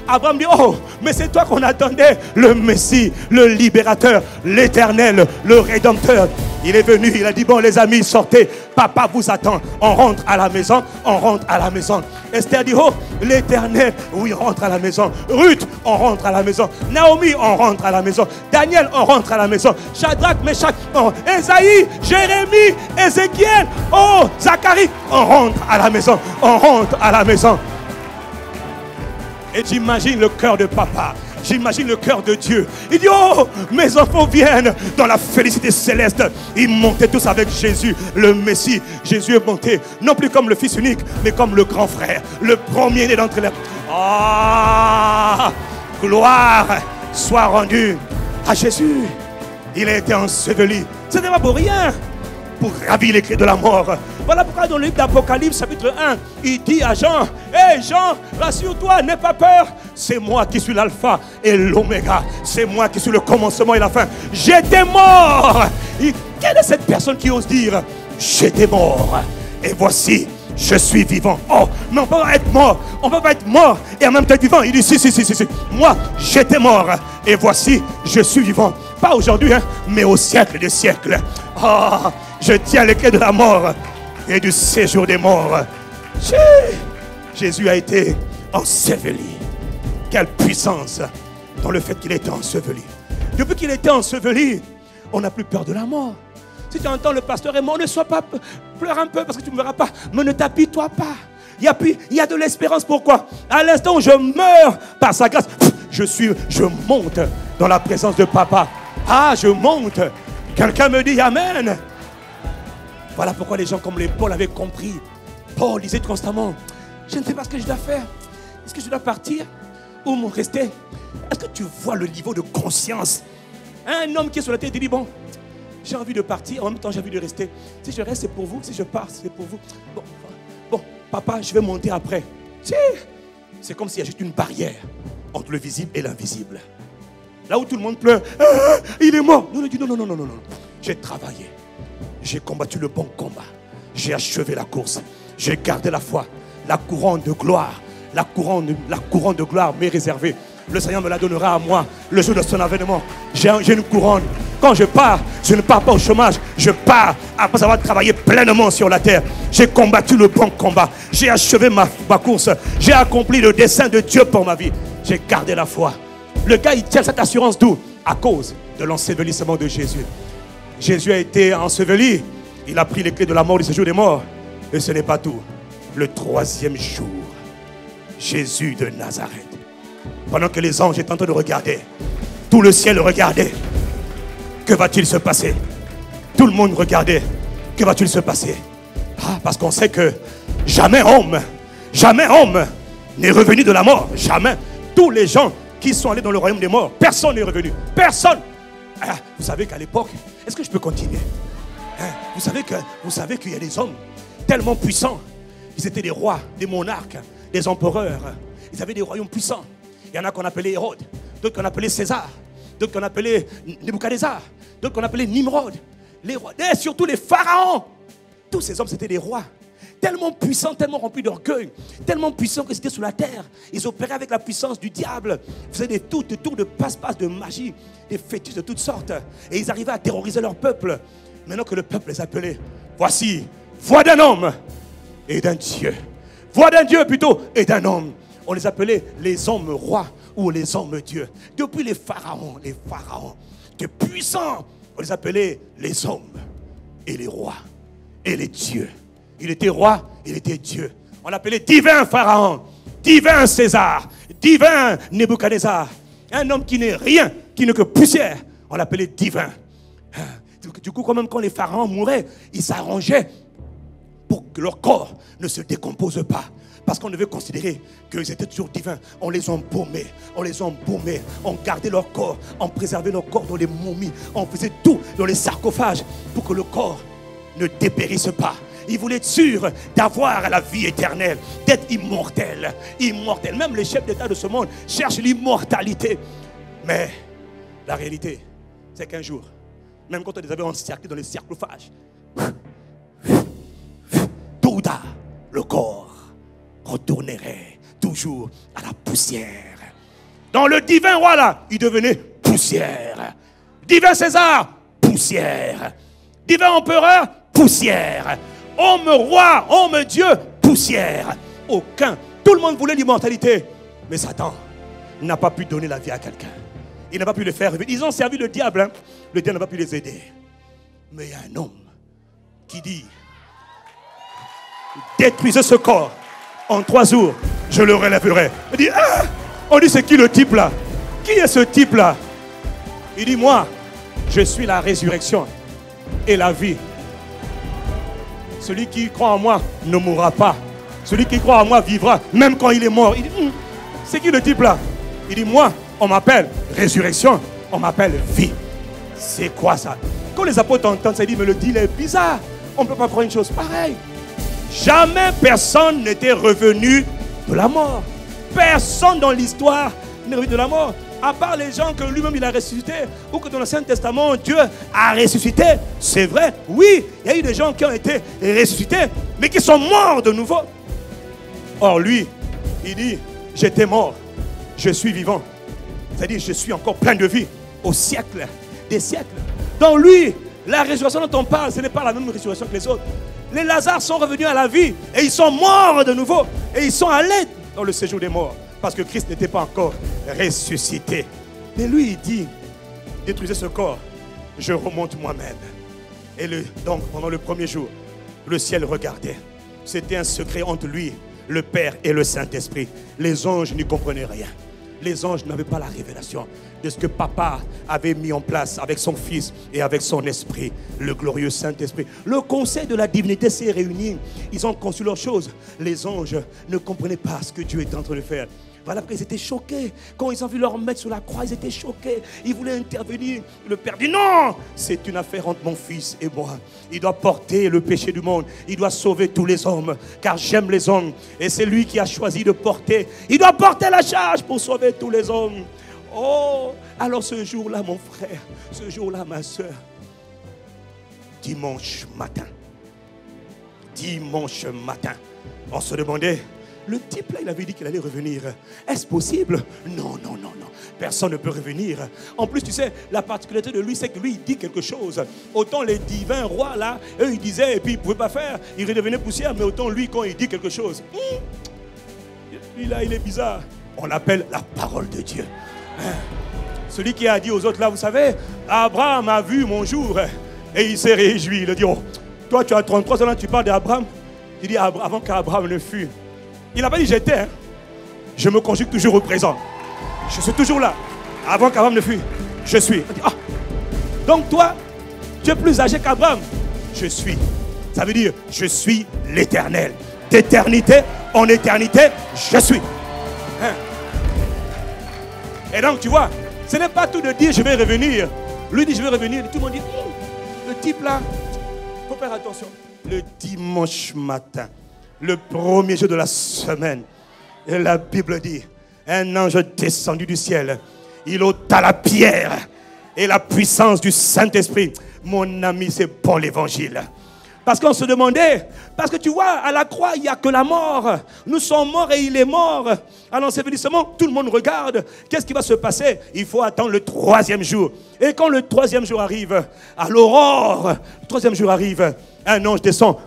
Abraham dit, oh, mais c'est toi qu'on attendait, le Messie, le libérateur, l'Éternel, le Rédempteur. Il est venu, il a dit, bon les amis, sortez, papa vous attend. On rentre à la maison, on rentre à la maison. Esther dit, oh, l'Éternel, oui, on rentre à la maison. Ruth, on rentre à la maison. Naomi, on rentre à la maison. Daniel, on rentre à la maison. Shadrach, Meshach, Esaïe, Jérémie, Ézéchiel, oh, Zacharie, on rentre à la maison. On rentre à la maison. Et j'imagine le cœur de papa. J'imagine le cœur de Dieu. Il dit, oh, mes enfants viennent dans la félicité céleste. Ils montaient tous avec Jésus, le Messie. Jésus est monté, non plus comme le Fils unique, mais comme le grand frère, le premier-né d'entre les... Ah, gloire soit rendue à Jésus. Il a été enseveli. Ce n'est pas pour rien, pour ravir les clés de la mort. Voilà pourquoi dans le livre d'Apocalypse, chapitre 1, il dit à Jean, hé Jean, rassure-toi, n'aie pas peur. C'est moi qui suis l'alpha et l'oméga. C'est moi qui suis le commencement et la fin. J'étais mort. Et quelle est cette personne qui ose dire, j'étais mort et voici, je suis vivant. Oh, mais on peut pas être mort. On peut pas être mort et en même temps être vivant. Il dit, si. Moi, j'étais mort et voici, je suis vivant. Pas aujourd'hui, hein, mais au siècle des siècles. Oh, je tiens les clés de la mort et du séjour des morts. Jésus a été enseveli. Quelle puissance dans le fait qu'il ait été enseveli. Depuis qu'il était enseveli, on n'a plus peur de la mort. Si tu entends le pasteur est mort, ne sois pas, pleure un peu parce que tu ne mourras pas, mais ne t'apitoie pas. Il y a de l'espérance. Pourquoi? À l'instant où je meurs par sa grâce, je monte dans la présence de papa. Ah, je monte. Quelqu'un me dit Amen. Voilà pourquoi les gens comme les Paul avaient compris. Paul disait constamment, je ne sais pas ce que je dois faire. Est-ce que je dois partir ou rester? Est-ce que tu vois le niveau de conscience? Un homme qui est sur la terre dit, bon, j'ai envie de partir, en même temps j'ai envie de rester. Si je reste, c'est pour vous. Si je pars, c'est pour vous. Bon, papa, je vais monter après. C'est comme s'il y a juste une barrière entre le visible et l'invisible. Là où tout le monde pleure, il est mort. Non, non. J'ai travaillé. J'ai combattu le bon combat. J'ai achevé la course. J'ai gardé la foi. La couronne de gloire. La couronne de gloire m'est réservée. Le Seigneur me la donnera à moi le jour de son avènement. J'ai une couronne. Quand je pars, je ne pars pas au chômage. Je pars après avoir travaillé pleinement sur la terre. J'ai combattu le bon combat. J'ai achevé ma course. J'ai accompli le dessein de Dieu pour ma vie. J'ai gardé la foi. Le gars, il tient cette assurance d'où? À cause de l'ensevelissement de Jésus. Jésus a été enseveli. Il a pris les clés de la mort, du séjour des morts. Et ce n'est pas tout. Le 3e jour, Jésus de Nazareth, pendant que les anges étaient en train de regarder, tout le ciel regardait. Que va-t-il se passer? Tout le monde regardait. Que va-t-il se passer? Parce qu'on sait que jamais homme n'est revenu de la mort. Jamais. Tous les gens qui sont allés dans le royaume des morts, personne n'est revenu. Personne. Vous savez qu'à l'époque, est-ce que je peux continuer? Vous savez qu'il y a des hommes tellement puissants. Ils étaient des rois, des monarques, des empereurs. Ils avaient des royaumes puissants. Il y en a qu'on appelait Hérode, d'autres qu'on appelait César, d'autres qu'on appelait Nebuchadnezzar, d'autres qu'on appelait Nimrod. Les rois, et surtout les pharaons. Tous ces hommes, c'était des rois. Tellement puissants, tellement remplis d'orgueil, tellement puissants que c'était sous la terre. Ils opéraient avec la puissance du diable. Ils faisaient des tours de passe-passe, de magie, des fétiches de toutes sortes. Et ils arrivaient à terroriser leur peuple. Maintenant que le peuple les appelait, voici, voix d'un homme et d'un Dieu. Voix d'un Dieu plutôt et d'un homme. On les appelait les hommes rois ou les hommes dieux. Depuis les pharaons, de puissants, on les appelait les hommes et les rois et les dieux. Il était roi, il était Dieu. On l'appelait divin Pharaon, divin César, divin Nebuchadnezzar. Un homme qui n'est rien, qui n'est que poussière, on l'appelait divin. Du coup, quand même quand les pharaons mouraient, ils s'arrangeaient pour que leur corps ne se décompose pas. Parce qu'on devait considérer qu'ils étaient toujours divins. On les embaumait, on gardait leur corps, on préservait leur corps dans les momies, on faisait tout dans les sarcophages pour que le corps ne dépérisse pas. Il voulait être sûr d'avoir la vie éternelle, d'être immortel. Immortel. Même les chefs d'État de ce monde cherchent l'immortalité. Mais la réalité, c'est qu'un jour, même quand on les avait encerclés dans les sarcophages, tôt ou tard, le corps retournerait toujours à la poussière. Dans le divin roi là, il devenait poussière. Divin César, poussière. Divin empereur, poussière. Homme roi, homme Dieu, poussière. Aucun. Tout le monde voulait l'immortalité. Mais Satan n'a pas pu donner la vie à quelqu'un. Il n'a pas pu le faire revenir. Ils ont servi le diable. Hein. Le diable n'a pas pu les aider. Mais il y a un homme qui dit: détruisez ce corps. En 3 jours, je le relèverai. Il dit: ah! On dit: c'est qui le type là? Qui est ce type là? Il dit: moi, je suis la résurrection et la vie. Celui qui croit en moi ne mourra pas. Celui qui croit en moi vivra, même quand il est mort. Il dit: c'est qui le type là? Il dit: moi, on m'appelle résurrection, on m'appelle vie. C'est quoi ça? Quand les apôtres entendent ça, ils disent: mais le deal est bizarre. On ne peut pas croire une chose pareille. Jamais personne n'était revenu de la mort. Personne dans l'histoire n'est revenu de la mort. À part les gens que lui-même il a ressuscité, ou que dans l'Ancien Testament Dieu a ressuscité. C'est vrai, oui, il y a eu des gens qui ont été ressuscités, mais qui sont morts de nouveau. Or lui, il dit: j'étais mort, je suis vivant. C'est-à-dire, je suis encore plein de vie au siècle des siècles. Dans lui, la résurrection dont on parle, ce n'est pas la même résurrection que les autres. Les Lazars sont revenus à la vie et ils sont morts de nouveau. Et ils sont allés dans le séjour des morts. Parce que Christ n'était pas encore ressuscité. Mais lui, il dit: détruisez ce corps, je remonte moi-même. Et donc, pendant le premier jour, le ciel regardait. C'était un secret entre lui, le Père et le Saint-Esprit. Les anges n'y comprenaient rien. Les anges n'avaient pas la révélation de ce que Papa avait mis en place avec son Fils et avec son Esprit, le glorieux Saint-Esprit. Le conseil de la divinité s'est réuni. Ils ont conçu leurs choses. Les anges ne comprenaient pas ce que Dieu était en train de faire. Voilà pourquoi ils étaient choqués. Quand ils ont vu leur maître sur la croix, ils étaient choqués. Ils voulaient intervenir. Le Père dit: non, c'est une affaire entre mon Fils et moi. Il doit porter le péché du monde. Il doit sauver tous les hommes. Car j'aime les hommes. Et c'est lui qui a choisi de porter. Il doit porter la charge pour sauver tous les hommes. Oh, alors ce jour-là, mon frère, ce jour-là, ma soeur, dimanche matin, on se demandait: le type là, il avait dit qu'il allait revenir. Est-ce possible? Non, non, non, non. Personne ne peut revenir. En plus, tu sais, la particularité de lui, c'est que lui, il dit quelque chose. Autant les divins rois là, eux, ils disaient et puis ils ne pouvaient pas faire. Ils redevenaient poussière. Mais autant lui, quand il dit quelque chose, lui là, il est bizarre. On l'appelle la parole de Dieu. Celui qui a dit aux autres là, vous savez, Abraham a vu mon jour et il s'est réjoui. Il a dit: oh, toi tu as 33 ans, tu parles d'Abraham. Il dit: avant qu'Abraham ne fût. Il n'a pas dit j'étais. Hein. Je me conjugue toujours au présent. Je suis toujours là. Avant qu'Abraham ne fût, je suis. Il dit: ah, donc toi, tu es plus âgé qu'Abraham. Je suis. Ça veut dire, je suis l'Éternel. D'éternité en éternité, je suis. Hein? Et donc, tu vois, ce n'est pas tout de dire je vais revenir. Lui dit je vais revenir. Tout le monde dit: le type là, il faut faire attention. Le dimanche matin, le premier jour de la semaine, et la Bible dit: un ange descendu du ciel, il ôta la pierre et la puissance du Saint-Esprit. Mon ami, c'est bon l'évangile. Parce qu'on se demandait, parce que tu vois, à la croix, il n'y a que la mort. Nous sommes morts et il est mort. À l'ensevelissement, tout le monde regarde. Qu'est-ce qui va se passer? Il faut attendre le 3e jour. Et quand le 3e jour arrive, à l'aurore, le 3e jour arrive, un ange descend,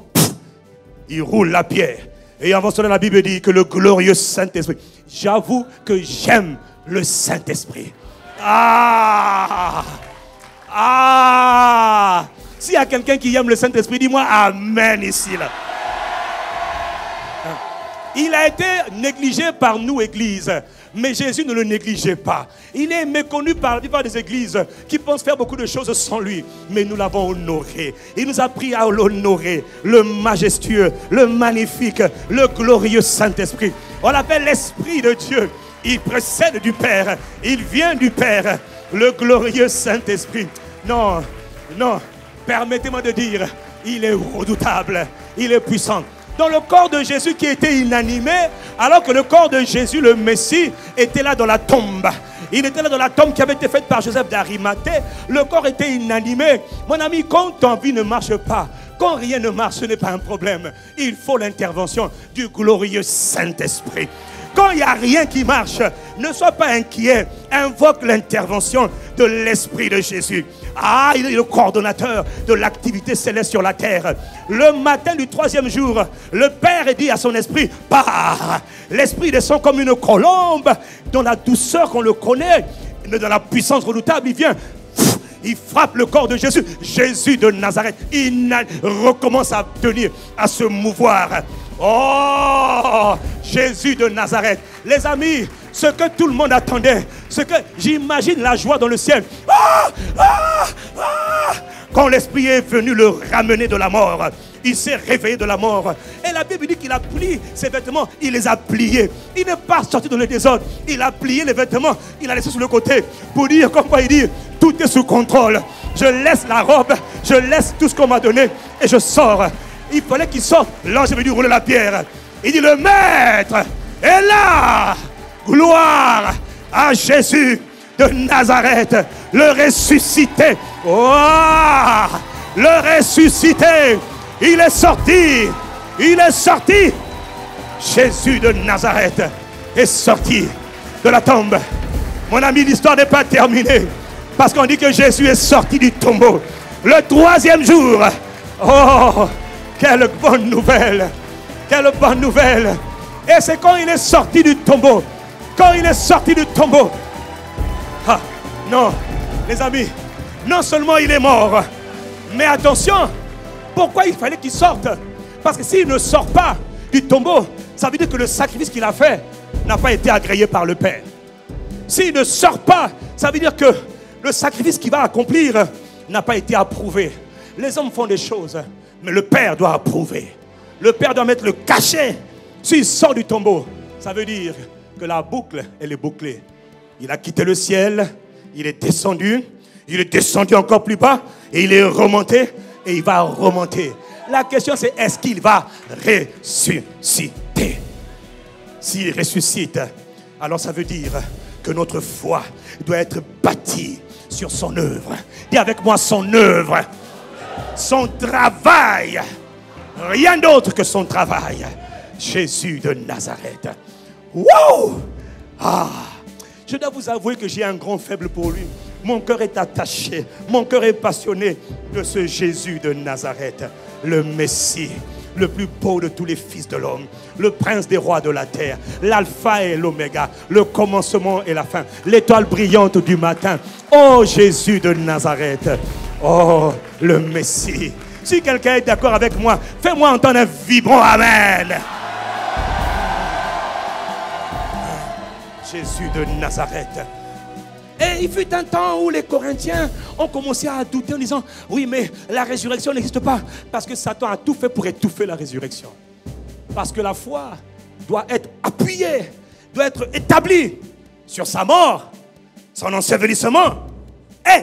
il roule la pierre. Et avant cela, la Bible dit que le glorieux Saint-Esprit. J'avoue que j'aime le Saint-Esprit. Ah! Ah! S'il y a quelqu'un qui aime le Saint-Esprit, dis-moi Amen ici. Là. Il a été négligé par nous, Église. Mais Jésus ne le négligeait pas. Il est méconnu par la plupart des églises qui pensent faire beaucoup de choses sans lui. Mais nous l'avons honoré. Il nous a appris à l'honorer. Le majestueux, le magnifique, le glorieux Saint-Esprit. On l'appelle l'Esprit de Dieu. Il précède du Père. Il vient du Père. Le glorieux Saint-Esprit. Non, non. Permettez-moi de dire, Il est redoutable. Il est puissant. Dans le corps de Jésus qui était inanimé, alors que le corps de Jésus, le Messie, était là dans la tombe. Il était là dans la tombe qui avait été faite par Joseph d'Arimathée. Le corps était inanimé. Mon ami, quand ton vie ne marche pas, quand rien ne marche, ce n'est pas un problème. Il faut l'intervention du glorieux Saint-Esprit. Quand il n'y a rien qui marche, ne sois pas inquiet. Invoque l'intervention de l'Esprit de Jésus. Ah, il est le coordonnateur de l'activité céleste sur la terre. Le matin du 3e jour, le Père dit à son esprit, pars. L'Esprit descend comme une colombe, dans la douceur qu'on le connaît, mais dans la puissance redoutable, il vient. Il frappe le corps de Jésus. Jésus de Nazareth, il recommence à tenir, à se mouvoir. Oh, Jésus de Nazareth. Les amis, ce que tout le monde attendait, ce que j'imagine la joie dans le ciel. Quand l'Esprit est venu le ramener de la mort, il s'est réveillé de la mort. Et la Bible dit qu'il a plié ses vêtements, il les a pliés. Il n'est pas sorti dans le désordre. Il a plié les vêtements, il a laissé sur le côté pour dire, comme quoi il dit, tout est sous contrôle. Je laisse la robe, je laisse tout ce qu'on m'a donné et je sors. Il fallait qu'il sorte. L'ange est venu rouler la pierre. Il dit, le Maître est là. Gloire à Jésus de Nazareth, le ressuscité. Oh, le ressuscité. Il est sorti. Il est sorti. Jésus de Nazareth est sorti de la tombe. Mon ami, l'histoire n'est pas terminée. Parce qu'on dit que Jésus est sorti du tombeau. Le 3e jour. Oh, quelle bonne nouvelle. Quelle bonne nouvelle. Et c'est quand il est sorti du tombeau. Quand il est sorti du tombeau. Ah, non, les amis. Non seulement il est mort. Mais attention. Pourquoi il fallait qu'il sorte? Parce que s'il ne sort pas du tombeau, ça veut dire que le sacrifice qu'il a fait n'a pas été agréé par le Père. S'il ne sort pas, ça veut dire que le sacrifice qu'il va accomplir n'a pas été approuvé. Les hommes font des choses, mais le Père doit approuver. Le Père doit mettre le cachet. S'il sort du tombeau, ça veut dire que la boucle, elle est bouclée. Il a quitté le ciel, il est descendu encore plus bas, et il est remonté, et il va remonter. La question c'est, est-ce qu'il va ressusciter? S'il ressuscite, alors ça veut dire que notre foi doit être bâtie sur son œuvre. Dis avec moi, son œuvre, son travail. Rien d'autre que son travail. Jésus de Nazareth. Wow! Ah, je dois vous avouer que j'ai un grand faible pour lui. Mon cœur est attaché, mon cœur est passionné de ce Jésus de Nazareth, le Messie, le plus beau de tous les fils de l'homme, le prince des rois de la terre, l'alpha et l'oméga, le commencement et la fin, l'étoile brillante du matin. Oh Jésus de Nazareth, oh le Messie. Si quelqu'un est d'accord avec moi, fais-moi entendre un vibrant amen. Jésus de Nazareth. Et il fut un temps où les Corinthiens ont commencé à douter en disant, oui, mais la résurrection n'existe pas. Parce que Satan a tout fait pour étouffer la résurrection. Parce que la foi doit être appuyée, doit être établie sur sa mort, son ensevelissement et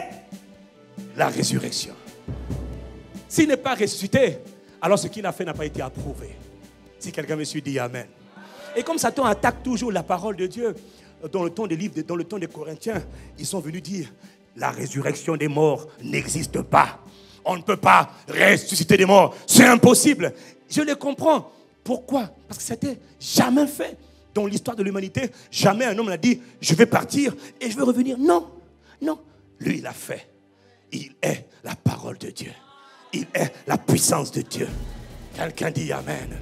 la résurrection. S'il n'est pas ressuscité, alors ce qu'il a fait n'a pas été approuvé. Si quelqu'un me suit, dit Amen. Et comme Satan attaque toujours la parole de Dieu, dans le temps des livres, dans le temps des Corinthiens, ils sont venus dire, la résurrection des morts n'existe pas. On ne peut pas ressusciter des morts. C'est impossible. Je les comprends. Pourquoi? Parce que c'était jamais fait dans l'histoire de l'humanité. Jamais un homme n'a dit, je vais partir et je vais revenir. Non, non. Lui, il a fait. Il est la parole de Dieu. Il est la puissance de Dieu. Quelqu'un dit Amen.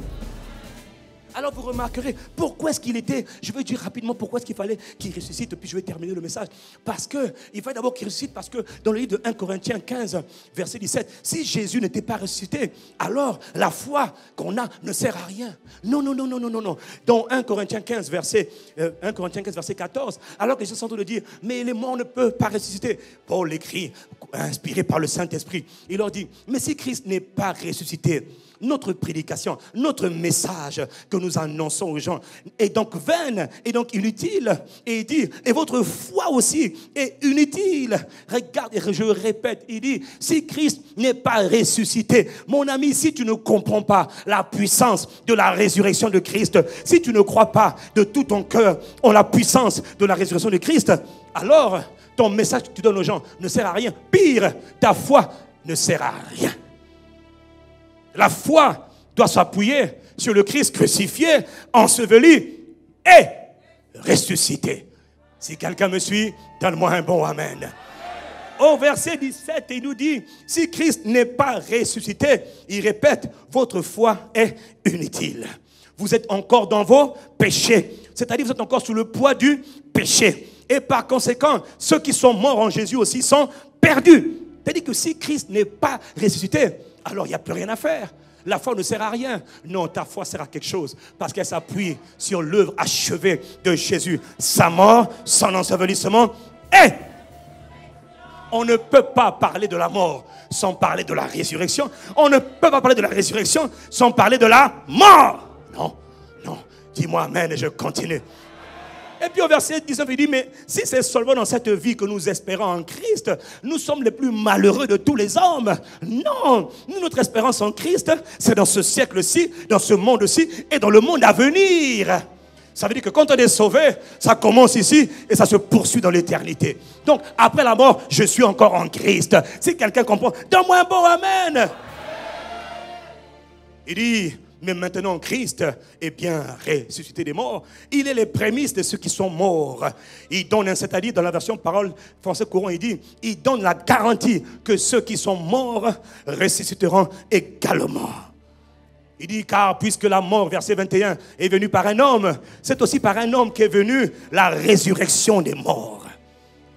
Alors vous remarquerez, pourquoi est-ce qu'il était, je vais dire rapidement pourquoi est-ce qu'il fallait qu'il ressuscite, puis je vais terminer le message. Parce qu'il fallait d'abord qu'il ressuscite, parce que dans le livre de 1 Corinthiens 15, verset 17, si Jésus n'était pas ressuscité, alors la foi qu'on a ne sert à rien. Non, non, non, non, non, non, non. Dans 1 Corinthiens 15, verset 14, alors que Jésus sont en train de dire, mais les morts ne peuvent pas ressusciter. Paul écrit, inspiré par le Saint-Esprit, il leur dit, mais si Christ n'est pas ressuscité, notre prédication, notre message que nous annonçons aux gens est donc vaine, est donc inutile. Et il dit, et votre foi aussi est inutile. Regarde, je répète, il dit, si Christ n'est pas ressuscité, mon ami, si tu ne comprends pas la puissance de la résurrection de Christ, si tu ne crois pas de tout ton cœur en la puissance de la résurrection de Christ, alors ton message que tu donnes aux gens ne sert à rien. Pire, ta foi ne sert à rien. La foi doit s'appuyer sur le Christ crucifié, enseveli et ressuscité. Si quelqu'un me suit, donne-moi un bon amen. Au verset 17, il nous dit, si Christ n'est pas ressuscité, il répète, votre foi est inutile. Vous êtes encore dans vos péchés. C'est-à-dire, vous êtes encore sous le poids du péché. Et par conséquent, ceux qui sont morts en Jésus aussi sont perdus. C'est-à-dire que si Christ n'est pas ressuscité, alors il n'y a plus rien à faire. La foi ne sert à rien. Non, ta foi sert à quelque chose. Parce qu'elle s'appuie sur l'œuvre achevée de Jésus. Sa mort, son ensevelissement. Et on ne peut pas parler de la mort sans parler de la résurrection. On ne peut pas parler de la résurrection sans parler de la mort. Non, non. Dis-moi amen et je continue. Et puis au verset 19, il dit, mais si c'est seulement dans cette vie que nous espérons en Christ, nous sommes les plus malheureux de tous les hommes. Non, nous, notre espérance en Christ, c'est dans ce siècle-ci, dans ce monde-ci et dans le monde à venir. Ça veut dire que quand on est sauvé, ça commence ici et ça se poursuit dans l'éternité. Donc, après la mort, je suis encore en Christ. Si quelqu'un comprend, donne-moi un bon amen. Il dit, mais maintenant Christ est bien ressuscité des morts. Il est les prémices de ceux qui sont morts. Il donne, c'est-à-dire dans la version parole français courant, il dit, il donne la garantie que ceux qui sont morts ressusciteront également. Il dit, car puisque la mort, verset 21, est venue par un homme, c'est aussi par un homme qu'est venue la résurrection des morts.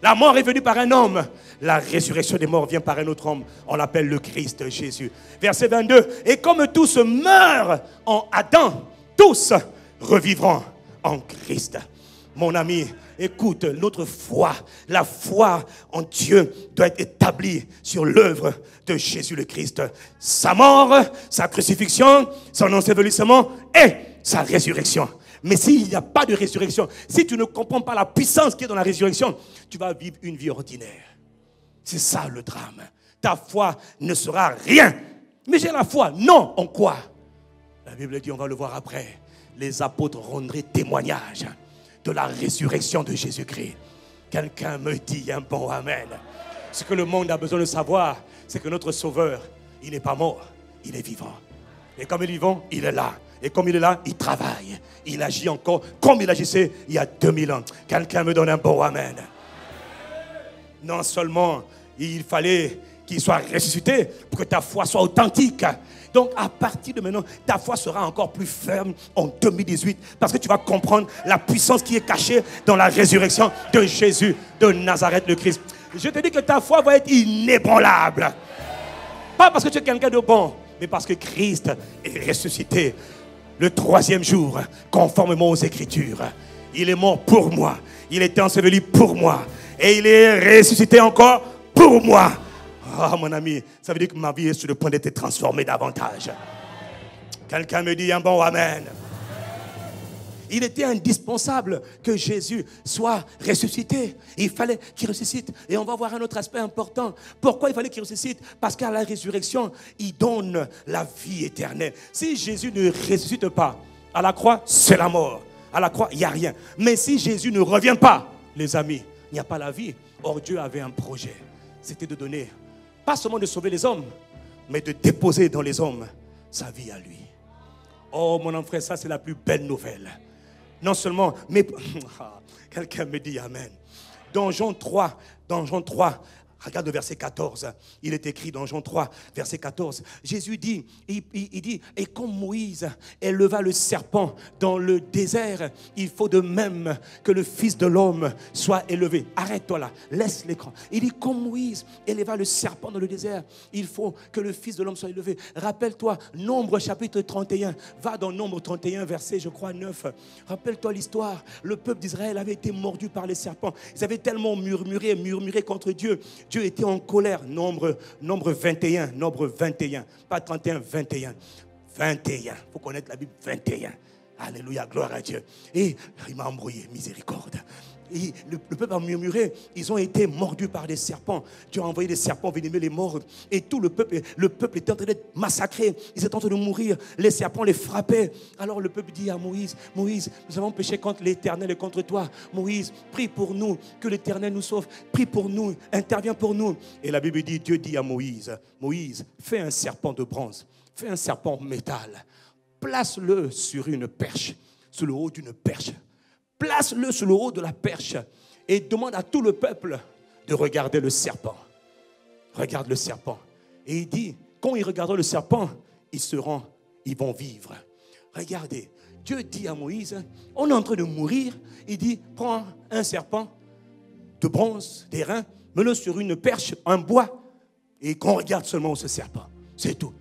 La mort est venue par un homme. La résurrection des morts vient par un autre homme. On l'appelle le Christ Jésus. Verset 22. Et comme tous meurent en Adam, tous revivront en Christ. Mon ami, écoute, notre foi, la foi en Dieu doit être établie sur l'œuvre de Jésus le Christ. Sa mort, sa crucifixion, son ensevelissement et sa résurrection. Mais s'il n'y a pas de résurrection, si tu ne comprends pas la puissance qui est dans la résurrection, tu vas vivre une vie ordinaire. C'est ça le drame. Ta foi ne sera rien. Mais j'ai la foi. Non, en quoi? La Bible dit, on va le voir après, les apôtres rendraient témoignage de la résurrection de Jésus-Christ. Quelqu'un me dit un bon amen. Ce que le monde a besoin de savoir, c'est que notre Sauveur, il n'est pas mort, il est vivant. Et comme il est vivant, il est là. Et comme il est là, il travaille. Il agit encore comme il agissait il y a 2000 ans. Quelqu'un me donne un bon amen. Non seulement il fallait qu'il soit ressuscité pour que ta foi soit authentique. Donc à partir de maintenant, ta foi sera encore plus ferme en 2018 parce que tu vas comprendre la puissance qui est cachée dans la résurrection de Jésus de Nazareth le Christ. Je te dis que ta foi va être inébranlable. Pas parce que tu es quelqu'un de bon, mais parce que Christ est ressuscité le 3e jour, conformément aux Écritures. Il est mort pour moi. Il était enseveli pour moi. Et il est ressuscité encore pour moi. Ah, mon ami, ça veut dire que ma vie est sur le point d'être transformée davantage. Quelqu'un me dit un bon amen. Il était indispensable que Jésus soit ressuscité. Il fallait qu'il ressuscite. Et on va voir un autre aspect important. Pourquoi il fallait qu'il ressuscite? Parce qu'à la résurrection, il donne la vie éternelle. Si Jésus ne ressuscite pas, à la croix, c'est la mort. À la croix, il n'y a rien. Mais si Jésus ne revient pas, les amis, il n'y a pas la vie. Or, Dieu avait un projet. C'était de donner, pas seulement de sauver les hommes, mais de déposer dans les hommes sa vie à lui. Oh, mon frère, ça c'est la plus belle nouvelle. Non seulement, mais quelqu'un me dit amen. Dans Jean 3, regarde le verset 14. Il est écrit dans Jean 3, verset 14. Jésus dit, il dit, et comme Moïse éleva le serpent dans le désert, il faut de même que le Fils de l'homme soit élevé. Arrête-toi là, laisse l'écran. Il dit, comme Moïse éleva le serpent dans le désert, il faut que le Fils de l'homme soit élevé. Rappelle-toi, Nombre chapitre 31. Va dans Nombre 31, verset, je crois, 9. Rappelle-toi l'histoire. Le peuple d'Israël avait été mordu par les serpents. Ils avaient tellement murmuré contre Dieu. Dieu était en colère. Nombre 21, pas 31, 21. 21. Il faut connaître la Bible 21. Alléluia, gloire à Dieu. Et il m'a embrouillé, miséricorde. Et le peuple a murmuré, ils ont été mordus par des serpents. Dieu a envoyé des serpents venimeux les mordre. Et tout le peuple était en train d'être massacré. Ils étaient en train de mourir. Les serpents les frappaient. Alors le peuple dit à Moïse, Moïse, nous avons péché contre l'Éternel et contre toi. Moïse, prie pour nous, que l'Éternel nous sauve. Prie pour nous, interviens pour nous. Et la Bible dit, Dieu dit à Moïse, Moïse, fais un serpent de bronze, fais un serpent en métal. Place-le sur une perche, sur le haut d'une perche. Place-le sur le haut de la perche et demande à tout le peuple de regarder le serpent. Regarde le serpent. Et il dit, quand ils regarderont le serpent, ils vont vivre. Regardez, Dieu dit à Moïse, on est en train de mourir. Il dit, prends un serpent de bronze, des reins, mets-le sur une perche, un bois, et qu'on regarde seulement ce serpent. C'est tout.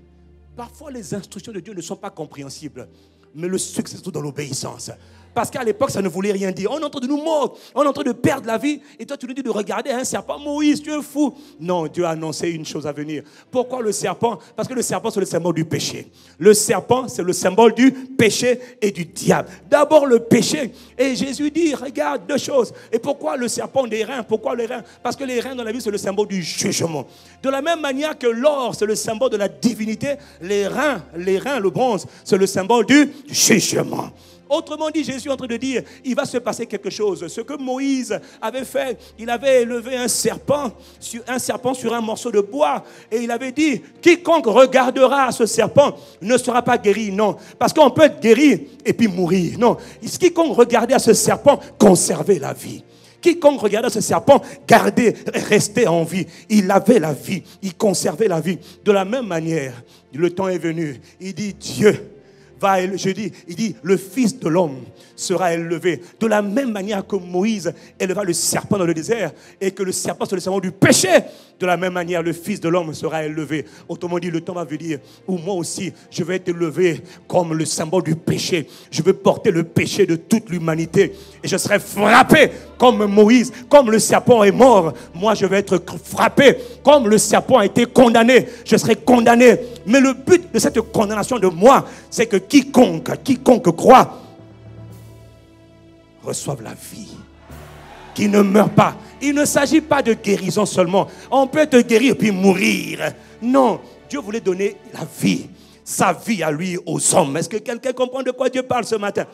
Parfois, les instructions de Dieu ne sont pas compréhensibles, mais le succès, c'est tout dans l'obéissance. Parce qu'à l'époque, ça ne voulait rien dire. On est en train de nous mordre, on est en train de perdre la vie. Et toi, tu nous dis de regarder un serpent. Moïse, tu es fou. Non, Dieu a annoncé une chose à venir. Pourquoi le serpent? Parce que le serpent, c'est le symbole du péché. Le serpent, c'est le symbole du péché et du diable. D'abord, le péché. Et Jésus dit, regarde, deux choses. Et pourquoi le serpent des reins? Pourquoi les reins? Parce que les reins dans la Bible, c'est le symbole du jugement. De la même manière que l'or, c'est le symbole de la divinité, les reins, le bronze, c'est le symbole du jugement. Autrement dit, Jésus est en train de dire, il va se passer quelque chose. Ce que Moïse avait fait, il avait élevé un serpent sur un morceau de bois. Et il avait dit, quiconque regardera ce serpent ne sera pas guéri. Non, parce qu'on peut être guéri et puis mourir. Non, quiconque regardait à ce serpent conservait la vie. Quiconque regardait ce serpent, restait en vie. Il avait la vie, il conservait la vie. De la même manière, le temps est venu. Il dit, Dieu il dit, le Fils de l'homme sera élevé. De la même manière que Moïse éleva le serpent dans le désert et que le serpent c'est le symbole du péché, de la même manière le Fils de l'homme sera élevé. Autrement dit, le temps va venir où moi aussi je vais être élevé comme le symbole du péché. Je vais porter le péché de toute l'humanité et je serai frappé comme Moïse, comme le serpent est mort. Moi je vais être frappé comme le serpent a été condamné. Je serai condamné. Mais le but de cette condamnation de moi, c'est que quiconque croit reçoive la vie, qui ne meurt pas. Il ne s'agit pas de guérison seulement. On peut te guérir et puis mourir. Non, Dieu voulait donner la vie, sa vie à lui, aux hommes. Est-ce que quelqu'un comprend de quoi Dieu parle ce matin?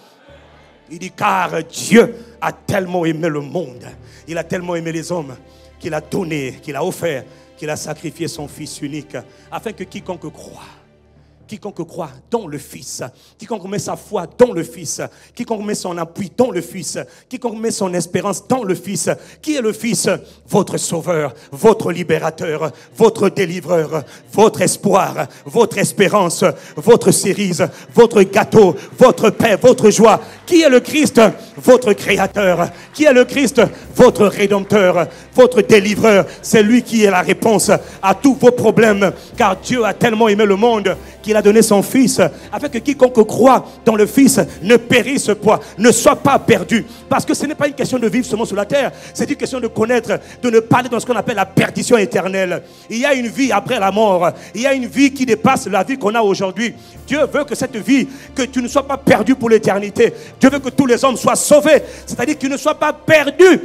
Il dit, car Dieu a tellement aimé le monde, il a tellement aimé les hommes, qu'il a donné, qu'il a offert, qu'il a sacrifié son Fils unique, afin que quiconque croit dans le Fils, quiconque met sa foi dans le Fils, quiconque met son appui dans le Fils, quiconque met son espérance dans le Fils. Qui est le Fils? Votre Sauveur, votre Libérateur, votre Délivreur, votre espoir, votre espérance, votre cerise, votre gâteau, votre paix, votre joie. Qui est le Christ? Votre Créateur. Qui est le Christ? Votre Rédempteur, votre Délivreur. C'est lui qui est la réponse à tous vos problèmes, car Dieu a tellement aimé le monde qu'il a donné son Fils, afin que quiconque croit dans le Fils ne périsse pas, ne soit pas perdu. Parce que ce n'est pas une question de vivre seulement sur la terre, c'est une question de connaître, de ne pas aller dans ce qu'on appelle la perdition éternelle. Il y a une vie après la mort, il y a une vie qui dépasse la vie qu'on a aujourd'hui. Dieu veut que cette vie, que tu ne sois pas perdu pour l'éternité. Dieu veut que tous les hommes soient sauvés, c'est-à-dire qu'ils ne soient pas perdus.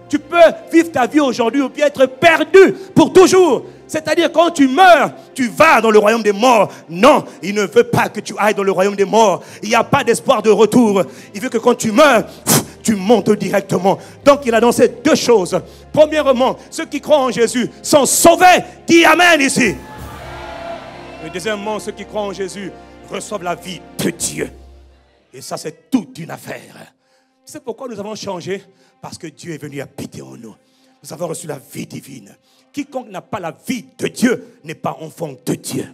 Tu peux vivre ta vie aujourd'hui ou bien être perdu pour toujours. C'est-à-dire quand tu meurs, tu vas dans le royaume des morts. Non, il ne veut pas que tu ailles dans le royaume des morts. Il n'y a pas d'espoir de retour. Il veut que quand tu meurs, tu montes directement. Donc il a annoncé deux choses. Premièrement, ceux qui croient en Jésus sont sauvés. Dis Amen ici. Et deuxièmement, ceux qui croient en Jésus reçoivent la vie de Dieu. Et ça, c'est toute une affaire. Tu sais pourquoi nous avons changé? Parce que Dieu est venu habiter en nous. Nous avons reçu la vie divine. Quiconque n'a pas la vie de Dieu n'est pas enfant de Dieu.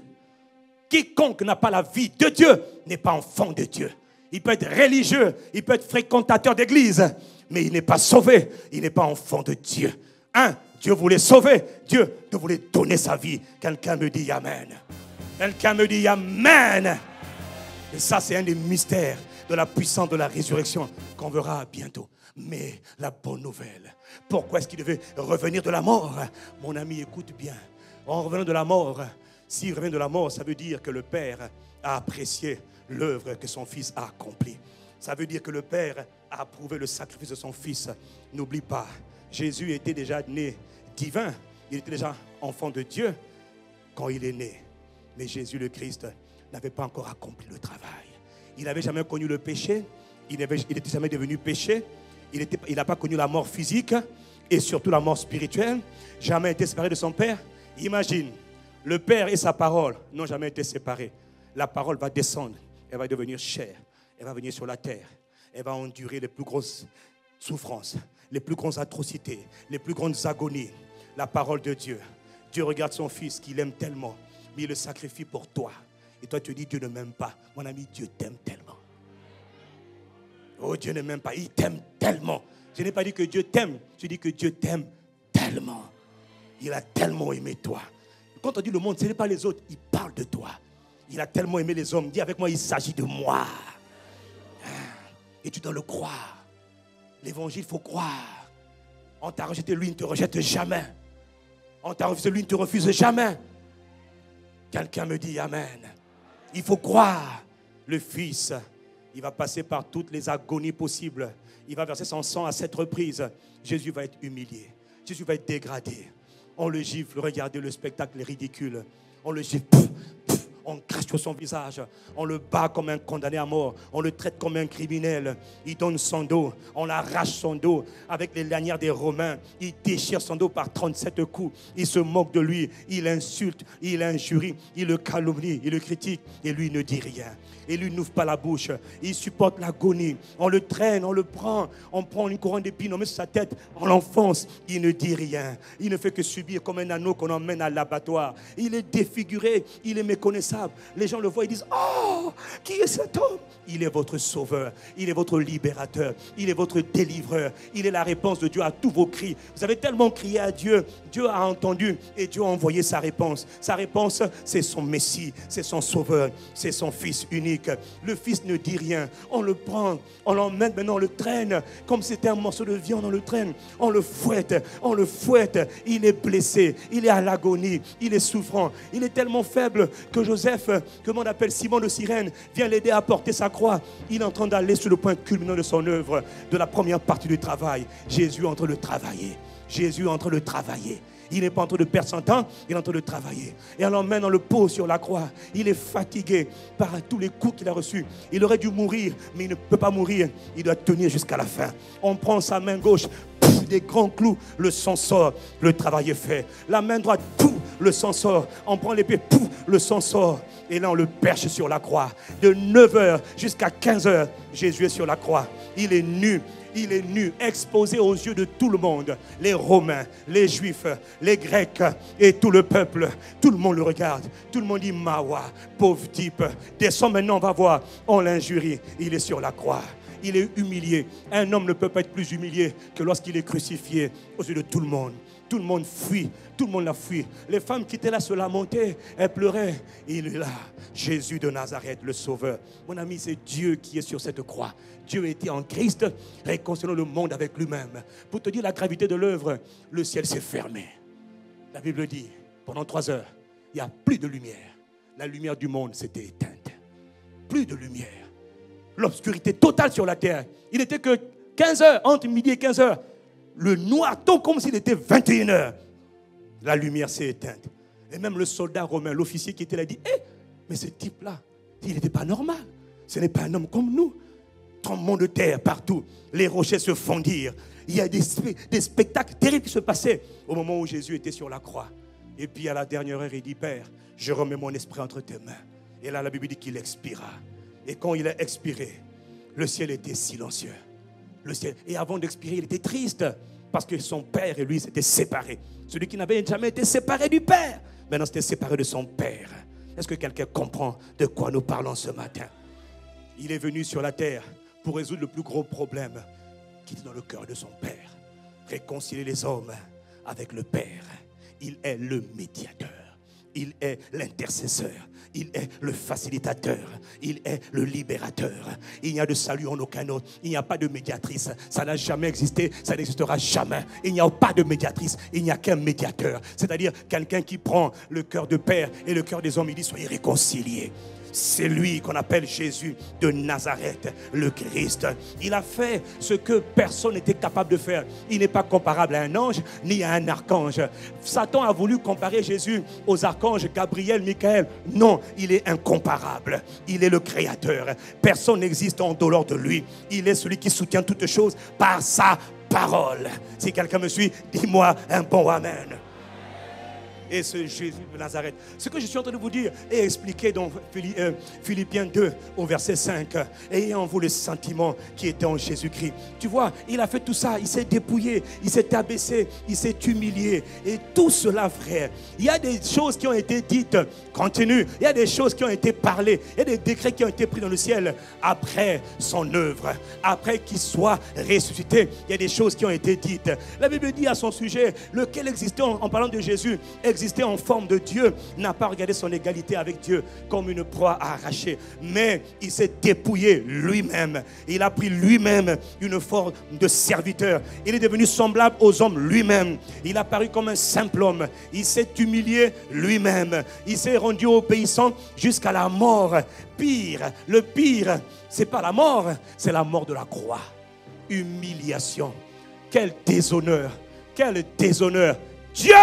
Quiconque n'a pas la vie de Dieu n'est pas enfant de Dieu. Il peut être religieux, il peut être fréquentateur d'église, mais il n'est pas sauvé, il n'est pas enfant de Dieu. Dieu voulait sauver, Dieu voulait donner sa vie. Quelqu'un me dit Amen. Quelqu'un me dit Amen. Et ça, c'est un des mystères de la puissance de la résurrection qu'on verra bientôt. Mais la bonne nouvelle, pourquoi est-ce qu'il devait revenir de la mort? Mon ami, écoute bien. En revenant de la mort, S'il revient de la mort, ça veut dire que le Père a apprécié l'œuvre que son Fils a accomplie. Ça veut dire que le Père a approuvé le sacrifice de son Fils. N'oublie pas, Jésus était déjà né divin. Il était déjà enfant de Dieu quand il est né. Mais Jésus le Christ n'avait pas encore accompli le travail. Il n'avait jamais connu le péché. Il n'était jamais devenu péché. Il n'a pas connu la mort physique et surtout la mort spirituelle. Jamais été séparé de son Père. Imagine, le Père et sa parole n'ont jamais été séparés. La parole va descendre. Elle va devenir chair. Elle va venir sur la terre. Elle va endurer les plus grosses souffrances, les plus grandes atrocités, les plus grandes agonies. La parole de Dieu. Dieu regarde son Fils qu'il aime tellement, mais il le sacrifie pour toi. Et toi, tu dis, Dieu ne m'aime pas. Mon ami, Dieu t'aime tellement. Oh, Dieu ne m'aime pas. Il t'aime tellement. Je n'ai pas dit que Dieu t'aime. Je dis que Dieu t'aime tellement. Il a tellement aimé toi. Quand on dit le monde, ce n'est pas les autres. Il parle de toi. Il a tellement aimé les hommes. Dis avec moi, il s'agit de moi. Et tu dois le croire. L'évangile, il faut croire. On t'a rejeté, lui, il ne te rejette jamais. On t'a refusé, lui, il ne te refuse jamais. Quelqu'un me dit Amen. Il faut croire. Le Fils, il va passer par toutes les agonies possibles. Il va verser son sang à 7 reprises. Jésus va être humilié. Jésus va être dégradé. On le gifle, regardez, le spectacle est ridicule. On le gifle, on crache sur son visage. On le bat comme un condamné à mort. On le traite comme un criminel. Il donne son dos. On arrache son dos avec les lanières des Romains. Il déchire son dos par 37 coups. Il se moque de lui. Il insulte, il injurie, il le calomnie, il le critique. Et lui ne dit rien. Et lui n'ouvre pas la bouche. Il supporte l'agonie. On le traîne, on le prend. On prend une couronne d'épines, on met sur sa tête. On l'enfonce. Il ne dit rien. Il ne fait que subir comme un anneau qu'on emmène à l'abattoir. Il est défiguré. Il est méconnaissable. Les gens le voient et disent, oh, qui est cet homme? Il est votre sauveur. Il est votre libérateur. Il est votre délivreur. Il est la réponse de Dieu à tous vos cris. Vous avez tellement crié à Dieu. Dieu a entendu et Dieu a envoyé sa réponse. Sa réponse, c'est son Messie. C'est son sauveur. C'est son Fils unique. Le Fils ne dit rien. On le prend, on l'emmène, maintenant on le traîne. Comme si c'était un morceau de viande, on le traîne. On le fouette, on le fouette. Il est blessé, il est à l'agonie, il est souffrant. Il est tellement faible que Joseph, que l'on appelle Simon de Cyrène, vient l'aider à porter sa croix. Il est en train d'aller sur le point culminant de son œuvre, de la première partie du travail. Jésus est en train de travailler. Jésus est en train de travailler. Il n'est pas en train de perdre son temps, il est en train de travailler. Et on l'emmène, on le pose sur la croix. Il est fatigué par tous les coups qu'il a reçus. Il aurait dû mourir, mais il ne peut pas mourir. Il doit tenir jusqu'à la fin. On prend sa main gauche, des grands clous, le sang sort, le travail est fait. La main droite, le sang sort. On prend l'épée, le sang sort. Et là, on le perche sur la croix. De 9h jusqu'à 15h, Jésus est sur la croix. Il est nu. Il est nu, exposé aux yeux de tout le monde. Les Romains, les Juifs, les Grecs et tout le peuple. Tout le monde le regarde. Tout le monde dit, Mawa, pauvre type. Descends maintenant, on va voir. On l'injurie. Il est sur la croix. Il est humilié. Un homme ne peut pas être plus humilié que lorsqu'il est crucifié aux yeux de tout le monde. Tout le monde fuit. Tout le monde l'a fui. Les femmes qui étaient là se lamentaient. Elles pleuraient. Il est là. Jésus de Nazareth, le Sauveur. Mon ami, c'est Dieu qui est sur cette croix. Dieu était en Christ, réconciliant le monde avec lui-même. Pour te dire la gravité de l'œuvre, le ciel s'est fermé. La Bible dit, pendant 3 heures, il n'y a plus de lumière. La lumière du monde s'était éteinte. Plus de lumière. L'obscurité totale sur la terre. Il n'était que 15 heures, entre midi et 15 heures. Le noir tombe comme s'il était 21 heures. La lumière s'est éteinte. Et même le soldat romain, l'officier qui était là, dit, mais ce type-là, il n'était pas normal. Ce n'est pas un homme comme nous. Tremblement de terre partout. Les rochers se fondirent. Il y a des spectacles terribles qui se passaient au moment où Jésus était sur la croix. Et puis à la dernière heure, il dit, Père, je remets mon esprit entre tes mains. Et là, la Bible dit qu'il expira. Et quand il a expiré, le ciel était silencieux. Le ciel. Et avant d'expirer, il était triste parce que son père et lui s'étaient séparés. Celui qui n'avait jamais été séparé du Père, maintenant s'était séparé de son Père. Est-ce que quelqu'un comprend de quoi nous parlons ce matin? Il est venu sur la terre pour résoudre le plus gros problème qui était dans le cœur de son Père. Réconcilier les hommes avec le Père. Il est le médiateur Il est l'intercesseur. Il est le facilitateur. Il est le libérateur. Il n'y a de salut en aucun autre. Il n'y a pas de médiatrice. Ça n'a jamais existé. Ça n'existera jamais. Il n'y a pas de médiatrice. Il n'y a qu'un médiateur. C'est-à-dire quelqu'un qui prend le cœur de père et le cœur des hommes. Il dit soyez réconciliés. C'est lui qu'on appelle Jésus de Nazareth, le Christ. Il a fait ce que personne n'était capable de faire. Il n'est pas comparable à un ange ni à un archange. Satan a voulu comparer Jésus aux archanges Gabriel, Michael. Non, il est incomparable. Il est le Créateur. Personne n'existe en dehors de lui. Il est celui qui soutient toutes choses par sa parole. Si quelqu'un me suit, dis-moi un bon amen. Et ce Jésus de Nazareth. Ce que je suis en train de vous dire est expliqué dans Philippiens 2 au verset 5. Ayez en vous le sentiment qui était en Jésus-Christ. Tu vois, il a fait tout ça. Il s'est dépouillé, il s'est abaissé, il s'est humilié. Et tout cela, frère, il y a des choses qui ont été dites. Continue. Il y a des choses qui ont été parlées. Il y a des décrets qui ont été pris dans le ciel après son œuvre. Après qu'il soit ressuscité, il y a des choses qui ont été dites. La Bible dit à son sujet, lequel existait en parlant de Jésus, existait en forme de Dieu, n'a pas regardé son égalité avec Dieu comme une proie à arracher, mais il s'est dépouillé lui-même. Il a pris lui-même une forme de serviteur. Il est devenu semblable aux hommes lui-même. Il a paru comme un simple homme. Il s'est humilié lui-même. Il s'est rendu obéissant jusqu'à la mort. Pire, le pire, c'est pas la mort, c'est la mort de la croix. Humiliation. Quel déshonneur. Quel déshonneur. Dieu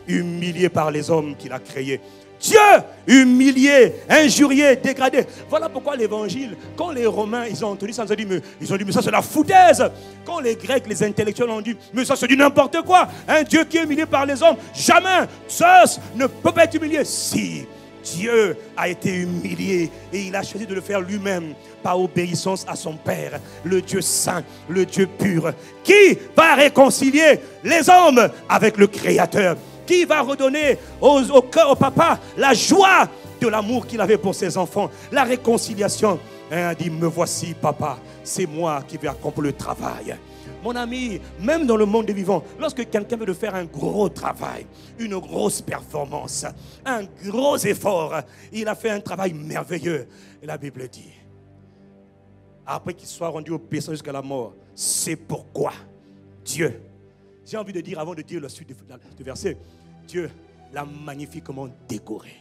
humilié par les hommes qu'il a créés. Dieu humilié, injurié, dégradé. Voilà pourquoi l'évangile, quand les Romains ils ont entendu ça, ils ont dit mais ça c'est la foutaise. Quand les Grecs, les intellectuels ont dit mais ça c'est du n'importe quoi. Un Dieu qui est humilié par les hommes, jamais. Zeus ne peut pas être humilié. Si Dieu a été humilié et il a choisi de le faire lui-même par obéissance à son Père, le Dieu saint, le Dieu pur, qui va réconcilier les hommes avec le Créateur. Qui va redonner au papa la joie de l'amour qu'il avait pour ses enfants, la réconciliation. Et il a dit, me voici papa, c'est moi qui vais accomplir le travail. Mon ami, même dans le monde des vivants, lorsque quelqu'un veut faire un gros travail, une grosse performance, un gros effort, il a fait un travail merveilleux. Et la Bible dit, après qu'il soit rendu au péché jusqu'à la mort, c'est pourquoi Dieu, j'ai envie de dire avant de dire la suite du verset, Dieu l'a magnifiquement décoré.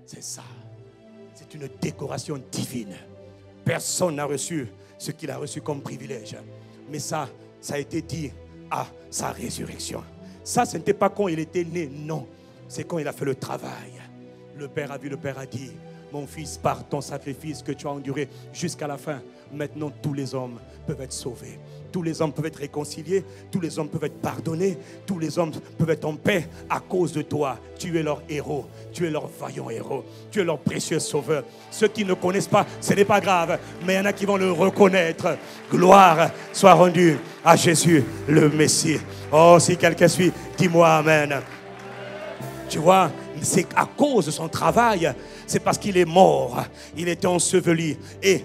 C'est ça. C'est une décoration divine. Personne n'a reçu ce qu'il a reçu comme privilège. Mais ça a été dit à sa résurrection. Ça, ce n'était pas quand il était né, non. C'est quand il a fait le travail. Le Père a vu, le Père a dit, mon fils, par ton sacrifice que tu as enduré jusqu'à la fin, maintenant tous les hommes peuvent être sauvés. Tous les hommes peuvent être réconciliés, tous les hommes peuvent être pardonnés, tous les hommes peuvent être en paix à cause de toi. Tu es leur héros, tu es leur vaillant héros, tu es leur précieux sauveur. Ceux qui ne connaissent pas, ce n'est pas grave, mais il y en a qui vont le reconnaître. Gloire soit rendue à Jésus, le Messie. Oh, si quelqu'un suit, dis-moi amen. Tu vois, c'est à cause de son travail, c'est parce qu'il est mort, il était enseveli et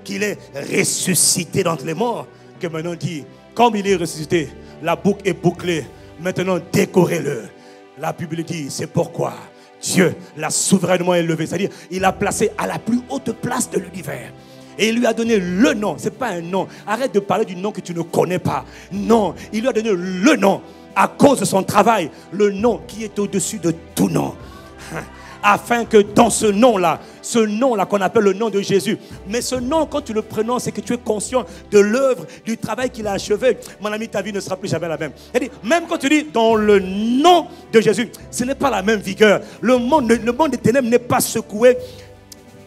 qu'il est ressuscité d'entre les morts. Que maintenant dit, comme il est ressuscité, la boucle est bouclée, maintenant décorez-le. La Bible dit, c'est pourquoi Dieu l'a souverainement élevé, c'est-à-dire il l'a placé à la plus haute place de l'univers. Et il lui a donné le nom, c'est pas un nom. Arrête de parler du nom que tu ne connais pas. Non, il lui a donné le nom à cause de son travail, le nom qui est au-dessus de tout nom. Afin que dans ce nom-là qu'on appelle le nom de Jésus, mais ce nom, quand tu le prononces, c'est que tu es conscient de l'œuvre, du travail qu'il a achevé. Mon ami, ta vie ne sera plus jamais la même. C'est-à-dire, même quand tu dis dans le nom de Jésus, ce n'est pas la même vigueur. Le monde des ténèbres n'est pas secoué.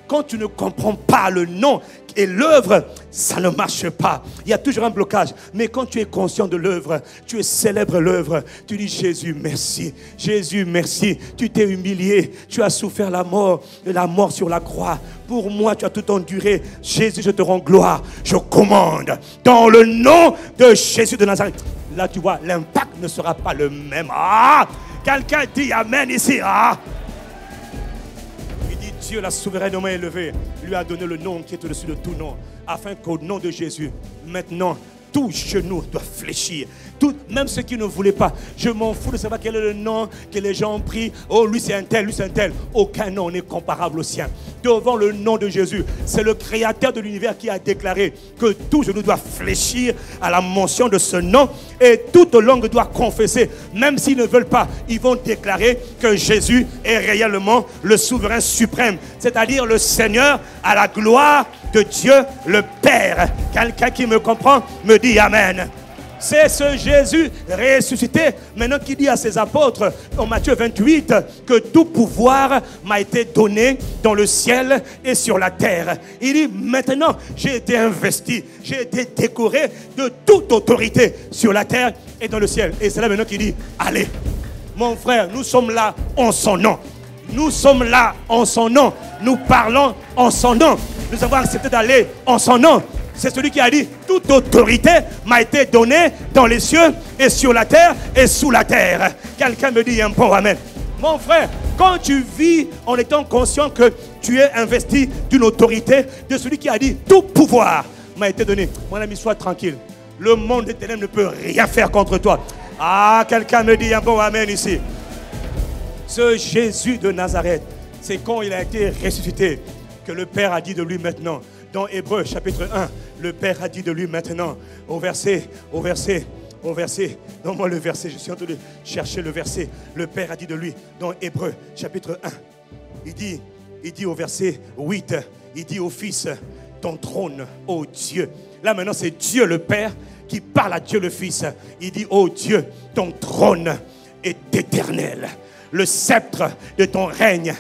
Quand tu ne comprends pas le nom et l'œuvre, ça ne marche pas. Il y a toujours un blocage. Mais quand tu es conscient de l'œuvre, tu célèbres l'œuvre, tu dis Jésus merci, Jésus merci. Tu t'es humilié, tu as souffert la mort sur la croix. Pour moi, tu as tout enduré. Jésus, je te rends gloire. Je commande dans le nom de Jésus de Nazareth. Là, tu vois, l'impact ne sera pas le même. Ah, quelqu'un dit amen ici. Ah. Dieu l'a souverainement élevé, lui a donné le nom qui est au-dessus de tout nom, afin qu'au nom de Jésus, maintenant, tout genou doit fléchir. Tout, même ceux qui ne voulaient pas. Je m'en fous de savoir quel est le nom que les gens ont pris. Oh, lui c'est un tel, lui c'est un tel. Aucun nom n'est comparable au sien. Devant le nom de Jésus, c'est le créateur de l'univers qui a déclaré que tout genou doit fléchir à la mention de ce nom. Et toute langue doit confesser. Même s'ils ne veulent pas, ils vont déclarer que Jésus est réellement le souverain suprême. C'est-à-dire le Seigneur à la gloire de Dieu le Père. Quelqu'un qui me comprend me dit Amen. C'est ce Jésus ressuscité maintenant qui dit à ses apôtres en Matthieu 28 que tout pouvoir m'a été donné dans le ciel et sur la terre. Il dit maintenant j'ai été investi, j'ai été décoré de toute autorité sur la terre et dans le ciel. Et c'est là maintenant qu'il dit allez mon frère, nous sommes là en son nom. Nous sommes là en son nom. Nous parlons en son nom. Nous avons accepté d'aller en son nom. C'est celui qui a dit, toute autorité m'a été donnée dans les cieux et sur la terre et sous la terre. Quelqu'un me dit un bon amen. Mon frère, quand tu vis en étant conscient que tu es investi d'une autorité de celui qui a dit, tout pouvoir m'a été donné. Mon ami, sois tranquille. Le monde des ténèbres ne peut rien faire contre toi. Ah, quelqu'un me dit un bon amen ici. Ce Jésus de Nazareth, c'est quand il a été ressuscité que le Père a dit de lui maintenant. Dans Hébreux chapitre 1, le Père a dit de lui maintenant, au verset, donne-moi le verset, je suis en train de chercher le verset. Le Père a dit de lui, dans Hébreux chapitre 1, il dit au verset 8, il dit au Fils, ton trône, ô Dieu. Là maintenant c'est Dieu le Père qui parle à Dieu le Fils. Il dit, ô Dieu, ton trône est éternel. Le sceptre de ton règne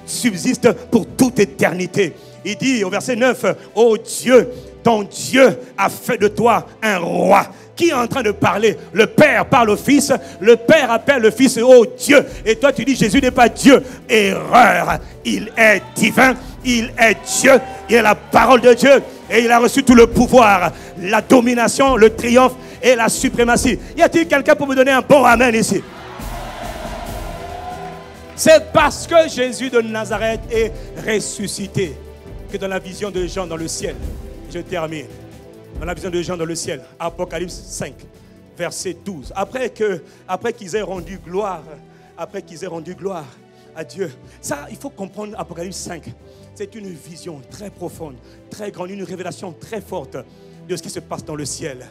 subsiste pour toute éternité. Il dit au verset 9, ô Dieu, ton Dieu a fait de toi un roi. Qui est en train de parler? Le Père parle au Fils, le Père appelle le Fils, ô Dieu. Et toi tu dis, Jésus n'est pas Dieu. Erreur, il est divin, il est Dieu, il est la parole de Dieu. Et il a reçu tout le pouvoir, la domination, le triomphe et la suprématie. Y a-t-il quelqu'un pour me donner un bon amen ici? C'est parce que Jésus de Nazareth est ressuscité que dans la vision de Jean dans le ciel, je termine, dans la vision de Jean dans le ciel, Apocalypse 5, verset 12, après qu'ils aient rendu gloire, à Dieu, ça il faut comprendre Apocalypse 5, c'est une vision très profonde, très grande, une révélation très forte de ce qui se passe dans le ciel.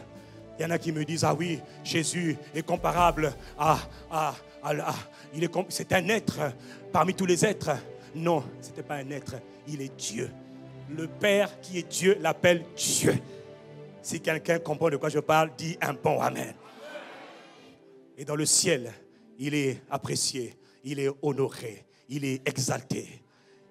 Il y en a qui me disent, ah oui, Jésus est comparable c'est un être parmi tous les êtres. Non, ce n'était pas un être, il est Dieu. Le Père qui est Dieu l'appelle Dieu. Si quelqu'un comprend de quoi je parle, dis un bon amen. Et dans le ciel, il est apprécié, il est honoré, il est exalté.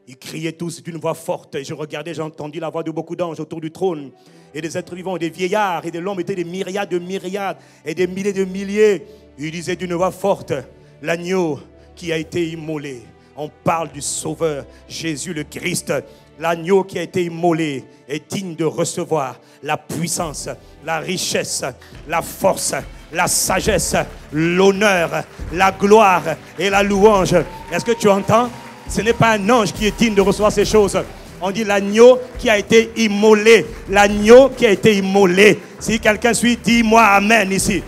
Ils criaient tous d'une voix forte. Et je regardais, j'ai entendu la voix de beaucoup d'anges autour du trône. Et des êtres vivants, et des vieillards, et de l'homme étaient des myriades de myriades, et des milliers de milliers. Ils disaient d'une voix forte, l'agneau qui a été immolé. On parle du Sauveur, Jésus le Christ. L'agneau qui a été immolé est digne de recevoir la puissance, la richesse, la force, la sagesse, l'honneur, la gloire et la louange. Est-ce que tu entends? Ce n'est pas un ange qui est digne de recevoir ces choses. On dit l'agneau qui a été immolé. L'agneau qui a été immolé. Si quelqu'un suit, dis-moi amen ici.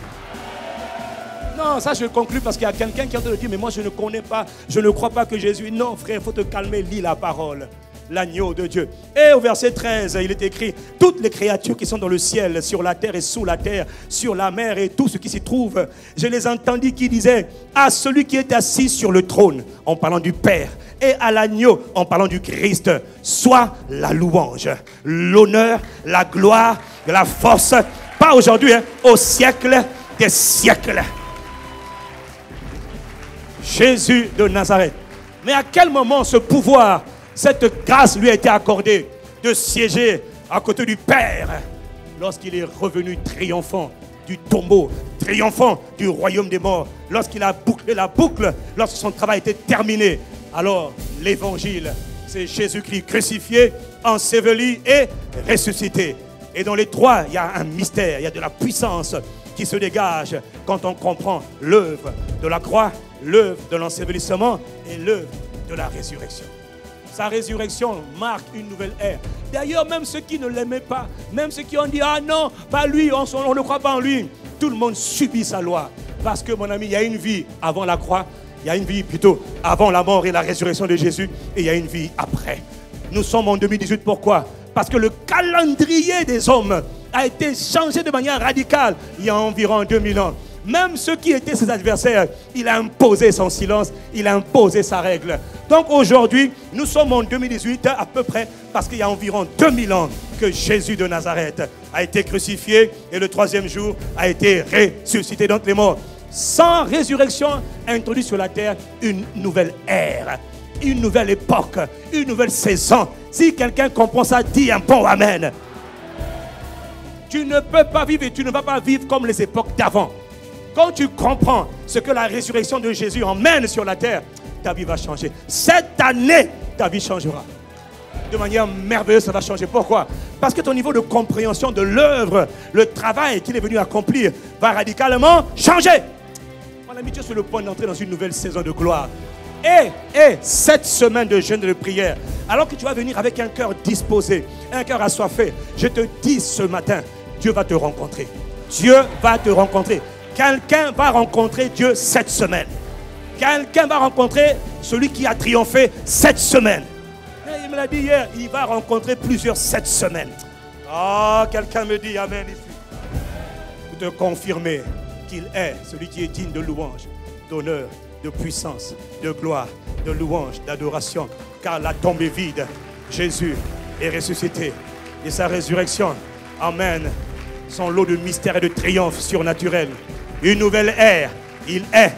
Non, ça je conclue parce qu'il y a quelqu'un qui est en train de dire, mais moi je ne connais pas, je ne crois pas que Jésus... Non frère, il faut te calmer, lis la parole. L'agneau de Dieu. Et au verset 13, il est écrit, toutes les créatures qui sont dans le ciel, sur la terre et sous la terre, sur la mer et tout ce qui s'y trouve, je les entendis qui disaient, à celui qui est assis sur le trône, en parlant du Père, et à l'agneau, en parlant du Christ, soit la louange, l'honneur, la gloire, la force, pas aujourd'hui, au siècle des siècles. Jésus de Nazareth. Mais à quel moment ce pouvoir, cette grâce lui a été accordée de siéger à côté du Père lorsqu'il est revenu triomphant du tombeau, triomphant du royaume des morts, lorsqu'il a bouclé la boucle, lorsque son travail était terminé. Alors l'évangile, c'est Jésus-Christ crucifié, enseveli et ressuscité. Et dans les trois, il y a un mystère, il y a de la puissance qui se dégage quand on comprend l'œuvre de la croix, l'œuvre de l'ensevelissement et l'œuvre de la résurrection. Sa résurrection marque une nouvelle ère. D'ailleurs, même ceux qui ne l'aimaient pas, même ceux qui ont dit, ah non, pas lui, on ne croit pas en lui, tout le monde subit sa loi. Parce que, mon ami, il y a une vie avant la croix, il y a une vie plutôt avant la mort et la résurrection de Jésus, et il y a une vie après. Nous sommes en 2018, pourquoi? Parce que le calendrier des hommes a été changé de manière radicale il y a environ 2000 ans. Même ceux qui étaient ses adversaires, il a imposé son silence, il a imposé sa règle. Donc aujourd'hui, nous sommes en 2018 à peu près, parce qu'il y a environ 2000 ans que Jésus de Nazareth a été crucifié et le troisième jour a été ressuscité d'entre les morts. Sans résurrection, introduit sur la terre une nouvelle ère, une nouvelle époque, une nouvelle saison. Si quelqu'un comprend ça, dis un bon amen. Tu ne peux pas vivre et tu ne vas pas vivre comme les époques d'avant. Quand tu comprends ce que la résurrection de Jésus emmène sur la terre, ta vie va changer. Cette année, ta vie changera. De manière merveilleuse, ça va changer. Pourquoi? Parce que ton niveau de compréhension de l'œuvre, le travail qu'il est venu accomplir, va radicalement changer. Mon ami, tu es sur le point d'entrer dans une nouvelle saison de gloire. Et cette semaine de jeûne et de prière, alors que tu vas venir avec un cœur disposé, un cœur assoiffé, je te dis ce matin, Dieu va te rencontrer. Dieu va te rencontrer. Quelqu'un va rencontrer Dieu cette semaine. Quelqu'un va rencontrer celui qui a triomphé cette semaine. Et il me l'a dit hier, il va rencontrer plusieurs cette semaine. Ah, quelqu'un me dit amen ici. Pour te confirmer qu'il est celui qui est digne de louange, d'honneur, de puissance, de gloire, de louange, d'adoration. Car la tombe est vide. Jésus est ressuscité. Et sa résurrection emmène son lot de mystères et de triomphes surnaturels. Une nouvelle ère. Il est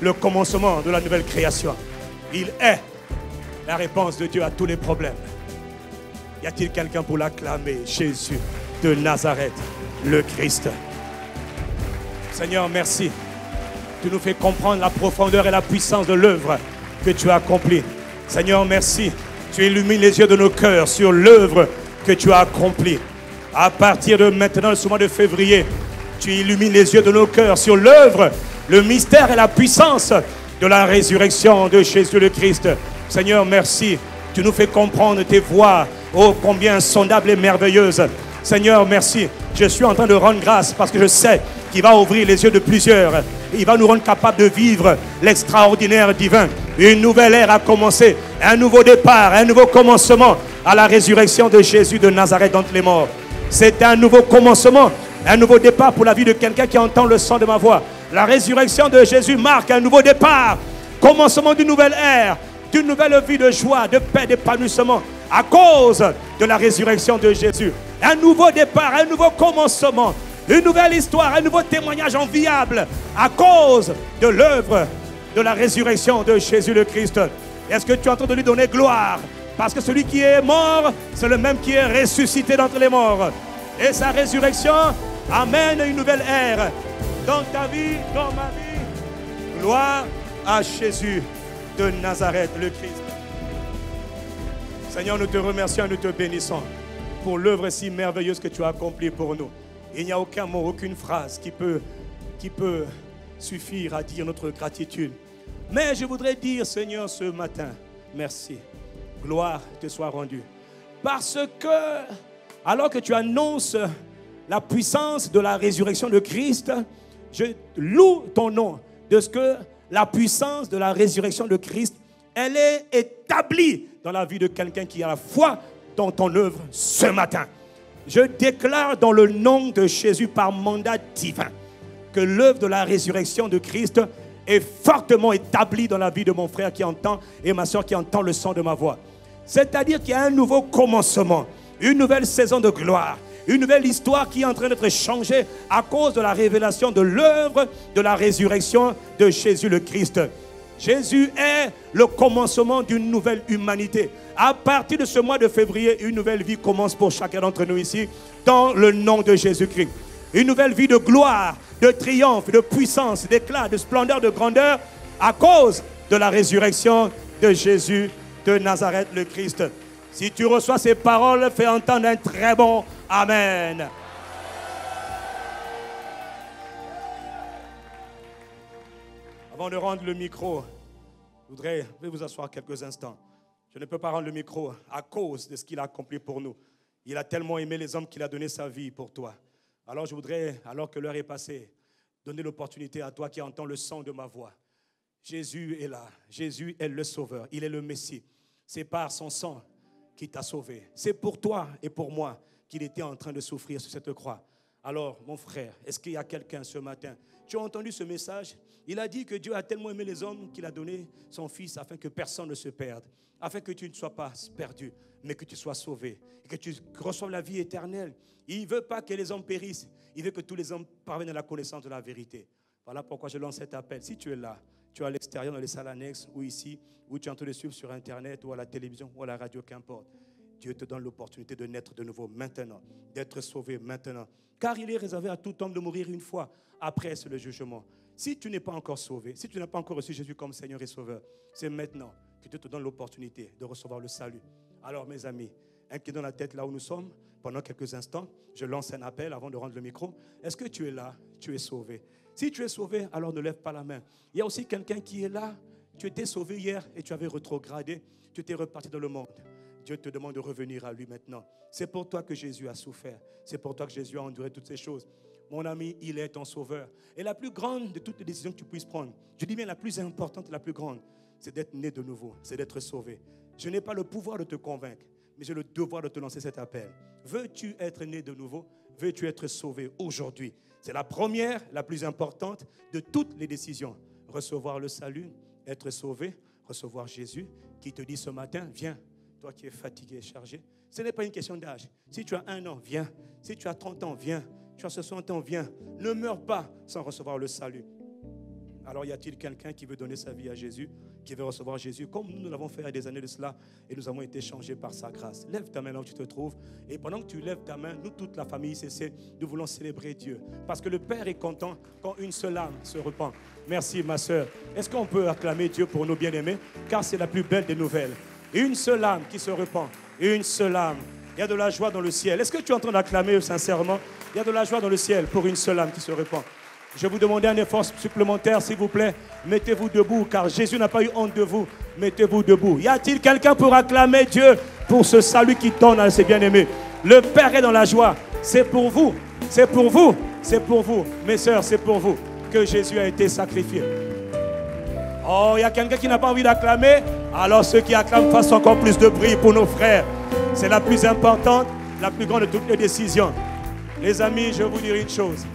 le commencement de la nouvelle création. Il est la réponse de Dieu à tous les problèmes. Y a-t-il quelqu'un pour l'acclamer? Jésus de Nazareth, le Christ. Seigneur, merci. Tu nous fais comprendre la profondeur et la puissance de l'œuvre que tu as accomplie. Seigneur, merci. Tu illumines les yeux de nos cœurs sur l'œuvre que tu as accomplie. À partir de maintenant, ce mois de février, tu illumines les yeux de nos cœurs sur l'œuvre, le mystère et la puissance de la résurrection de Jésus le Christ. Seigneur, merci. Tu nous fais comprendre tes voies, oh combien insondables et merveilleuses. Seigneur, merci. Je suis en train de rendre grâce parce que je sais qu'il va ouvrir les yeux de plusieurs. Il va nous rendre capables de vivre l'extraordinaire divin. Une nouvelle ère a commencé, un nouveau départ, un nouveau commencement à la résurrection de Jésus de Nazareth d'entre les morts. C'est un nouveau commencement, un nouveau départ pour la vie de quelqu'un qui entend le son de ma voix. La résurrection de Jésus marque un nouveau départ, commencement d'une nouvelle ère, d'une nouvelle vie de joie, de paix, d'épanouissement à cause de la résurrection de Jésus. Un nouveau départ, un nouveau commencement, une nouvelle histoire, un nouveau témoignage enviable à cause de l'œuvre de la résurrection de Jésus le Christ. Est-ce que tu es en train de lui donner gloire? Parce que celui qui est mort, c'est le même qui est ressuscité d'entre les morts. Et sa résurrection amène une nouvelle ère dans ta vie, dans ma vie. Gloire à Jésus de Nazareth, le Christ. Seigneur, nous te remercions et nous te bénissons pour l'œuvre si merveilleuse que tu as accomplie pour nous. Il n'y a aucun mot, aucune phrase qui peut suffire à dire notre gratitude. Mais je voudrais dire, Seigneur, ce matin, merci. Gloire te soit rendue. Parce que, alors que tu annonces la puissance de la résurrection de Christ, je loue ton nom de ce que la puissance de la résurrection de Christ, elle est établie dans la vie de quelqu'un qui a la foi dans ton œuvre ce matin. Je déclare dans le nom de Jésus par mandat divin que l'œuvre de la résurrection de Christ est fortement établie dans la vie de mon frère qui entend et ma soeur qui entend le son de ma voix. C'est-à-dire qu'il y a un nouveau commencement, une nouvelle saison de gloire, une nouvelle histoire qui est en train d'être changée à cause de la révélation de l'œuvre de la résurrection de Jésus le Christ. Jésus est le commencement d'une nouvelle humanité. À partir de ce mois de février, une nouvelle vie commence pour chacun d'entre nous ici, dans le nom de Jésus-Christ. Une nouvelle vie de gloire, de triomphe, de puissance, d'éclat, de splendeur, de grandeur, à cause de la résurrection de Jésus de Nazareth, le Christ. Si tu reçois ces paroles, fais entendre un très bon Amen. Avant de rendre le micro, je voudrais vous asseoir quelques instants. Je ne peux pas rendre le micro à cause de ce qu'il a accompli pour nous. Il a tellement aimé les hommes qu'il a donné sa vie pour toi. Alors je voudrais, alors que l'heure est passée, donner l'opportunité à toi qui entends le son de ma voix. Jésus est là. Jésus est le Sauveur. Il est le Messie. C'est par son sang qui t'a sauvé. C'est pour toi et pour moi qu'il était en train de souffrir sur cette croix. Alors, mon frère, est-ce qu'il y a quelqu'un ce matin? Tu as entendu ce message? Il a dit que Dieu a tellement aimé les hommes qu'il a donné son Fils afin que personne ne se perde, afin que tu ne sois pas perdu, mais que tu sois sauvé, et que tu reçoives la vie éternelle. Il ne veut pas que les hommes périssent, il veut que tous les hommes parviennent à la connaissance de la vérité. Voilà pourquoi je lance cet appel. Si tu es là, tu es à l'extérieur, dans les salles annexes, ou ici, ou tu es en train de suivre sur Internet, ou à la télévision, ou à la radio, qu'importe. Dieu te donne l'opportunité de naître de nouveau maintenant, d'être sauvé maintenant. Car il est réservé à tout homme de mourir une fois. Après, c'est le jugement. Si tu n'es pas encore sauvé, si tu n'as pas encore reçu Jésus comme Seigneur et Sauveur, c'est maintenant que Dieu te donne l'opportunité de recevoir le salut. Alors, mes amis, inclinons la tête là où nous sommes, pendant quelques instants, je lance un appel avant de rendre le micro. Est-ce que tu es là? Tu es sauvé. Si tu es sauvé, alors ne lève pas la main. Il y a aussi quelqu'un qui est là. Tu étais sauvé hier et tu avais rétrogradé. Tu étais reparti dans le monde. Dieu te demande de revenir à lui maintenant. C'est pour toi que Jésus a souffert. C'est pour toi que Jésus a enduré toutes ces choses. Mon ami, il est ton sauveur. Et la plus grande de toutes les décisions que tu puisses prendre, je dis bien la plus importante et la plus grande, c'est d'être né de nouveau, c'est d'être sauvé. Je n'ai pas le pouvoir de te convaincre, mais j'ai le devoir de te lancer cet appel. Veux-tu être né de nouveau? Veux-tu être sauvé aujourd'hui? C'est la première, la plus importante de toutes les décisions. Recevoir le salut, être sauvé, recevoir Jésus qui te dit ce matin, viens. Toi qui es fatigué et chargé, ce n'est pas une question d'âge. Si tu as 1 an, viens. Si tu as 30 ans, viens. Tu as 60 ans, viens. Ne meurs pas sans recevoir le salut. Alors y a-t-il quelqu'un qui veut donner sa vie à Jésus, qui veut recevoir Jésus, comme nous l'avons fait il y a des années de cela, et nous avons été changés par sa grâce? Lève ta main là où tu te trouves, et pendant que tu lèves ta main, nous toute la famille ICC, nous voulons célébrer Dieu, parce que le Père est content quand une seule âme se repent. Merci ma soeur. Est-ce qu'on peut acclamer Dieu pour nos bien-aimés? Car c'est la plus belle des nouvelles. Une seule âme qui se repent, une seule âme. Il y a de la joie dans le ciel. Est-ce que tu es en train d'acclamer sincèrement? Il y a de la joie dans le ciel pour une seule âme qui se repent. Je vais vous demander un effort supplémentaire, s'il vous plaît. Mettez-vous debout, car Jésus n'a pas eu honte de vous. Mettez-vous debout. Y a-t-il quelqu'un pour acclamer Dieu pour ce salut qu'il donne à ses bien-aimés? Le Père est dans la joie. C'est pour vous. C'est pour vous. C'est pour vous. Mes sœurs, c'est pour vous que Jésus a été sacrifié. Oh, il y a quelqu'un qui n'a pas envie d'acclamer? Alors ceux qui acclament fassent encore plus de bruit pour nos frères. C'est la plus importante, la plus grande de toutes les décisions. Les amis, je vais vous dire une chose.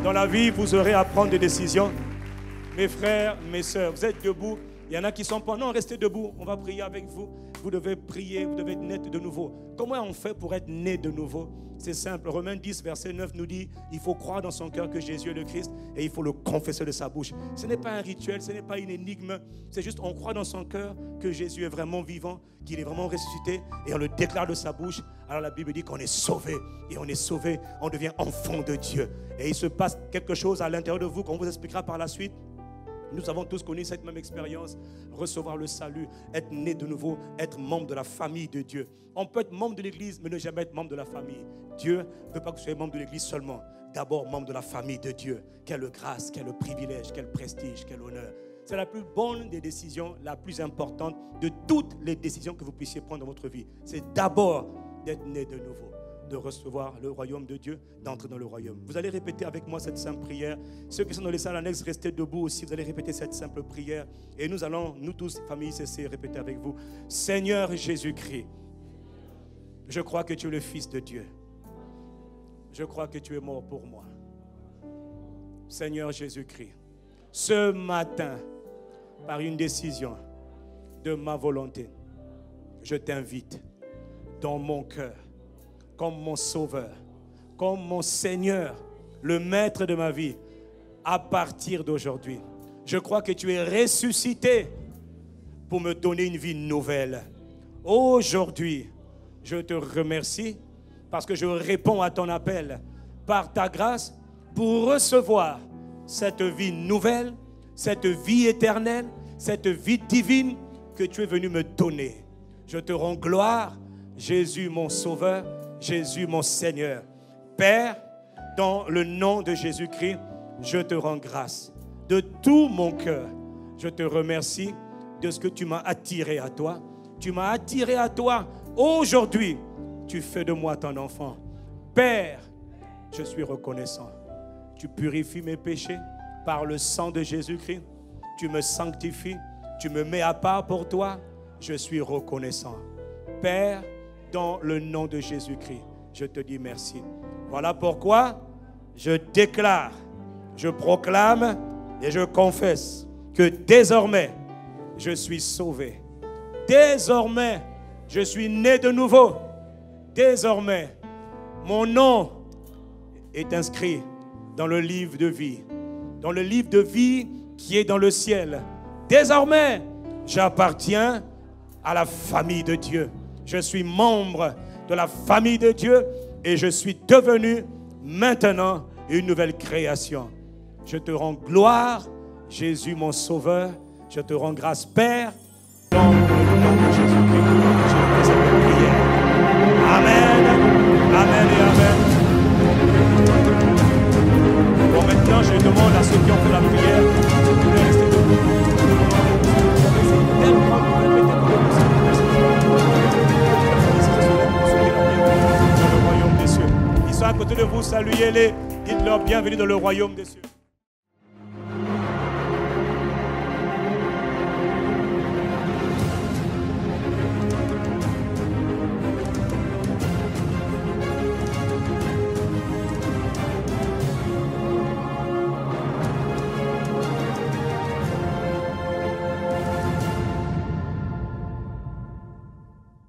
Dans la vie, vous aurez à prendre des décisions. Mes frères, mes sœurs, vous êtes debout. Il y en a qui sont pas. Non, restez debout. On va prier avec vous. Vous devez prier, vous devez être né de nouveau. Comment on fait pour être né de nouveau? C'est simple. Romains 10, verset 9 nous dit, il faut croire dans son cœur que Jésus est le Christ et il faut le confesser de sa bouche. Ce n'est pas un rituel, ce n'est pas une énigme. C'est juste on croit dans son cœur que Jésus est vraiment vivant, qu'il est vraiment ressuscité et on le déclare de sa bouche. Alors la Bible dit qu'on est sauvé. Et on est sauvé, on devient enfant de Dieu. Et il se passe quelque chose à l'intérieur de vous qu'on vous expliquera par la suite. Nous avons tous connu cette même expérience, recevoir le salut, être né de nouveau, être membre de la famille de Dieu. On peut être membre de l'église, mais ne jamais être membre de la famille. Dieu ne veut pas que vous soyez membre de l'église seulement. D'abord, membre de la famille de Dieu. Quelle grâce, quel privilège, quel prestige, quel honneur. C'est la plus bonne des décisions, la plus importante de toutes les décisions que vous puissiez prendre dans votre vie. C'est d'abord d'être né de nouveau, de recevoir le royaume de Dieu, d'entrer dans le royaume. Vous allez répéter avec moi cette simple prière. Ceux qui sont dans les salles annexes, restez debout aussi. Vous allez répéter cette simple prière. Et nous allons, nous tous, famille ICC, répéter avec vous. Seigneur Jésus-Christ, je crois que tu es le Fils de Dieu. Je crois que tu es mort pour moi. Seigneur Jésus-Christ, ce matin, par une décision de ma volonté, je t'invite dans mon cœur, comme mon sauveur, comme mon Seigneur, le maître de ma vie, à partir d'aujourd'hui. Je crois que tu es ressuscité pour me donner une vie nouvelle. Aujourd'hui, je te remercie parce que je réponds à ton appel par ta grâce pour recevoir cette vie nouvelle, cette vie éternelle, cette vie divine que tu es venu me donner. Je te rends gloire, Jésus mon sauveur, Jésus mon Seigneur. Père, dans le nom de Jésus-Christ, je te rends grâce. De tout mon cœur, je te remercie de ce que tu m'as attiré à toi. Tu m'as attiré à toi. Aujourd'hui, tu fais de moi ton enfant. Père, je suis reconnaissant. Tu purifies mes péchés par le sang de Jésus-Christ. Tu me sanctifies. Tu me mets à part pour toi. Je suis reconnaissant. Père, dans le nom de Jésus-Christ, je te dis merci. Voilà pourquoi je déclare, je proclame et je confesse que désormais, je suis sauvé. Désormais, je suis né de nouveau. Désormais, mon nom est inscrit dans le livre de vie. Dans le livre de vie qui est dans le ciel. Désormais, j'appartiens à la famille de Dieu. Je suis membre de la famille de Dieu et je suis devenu maintenant une nouvelle création. Je te rends gloire, Jésus mon sauveur. Je te rends grâce, Père, dans le nom de Jésus-Christ. Je fais cette prière. Amen, amen et amen. Bon, maintenant, je demande à ceux qui ont fait la prière de rester debout. Dans le royaume des cieux. Ils sont à côté de vous, saluez-les. Dites-leur bienvenue dans le royaume des cieux.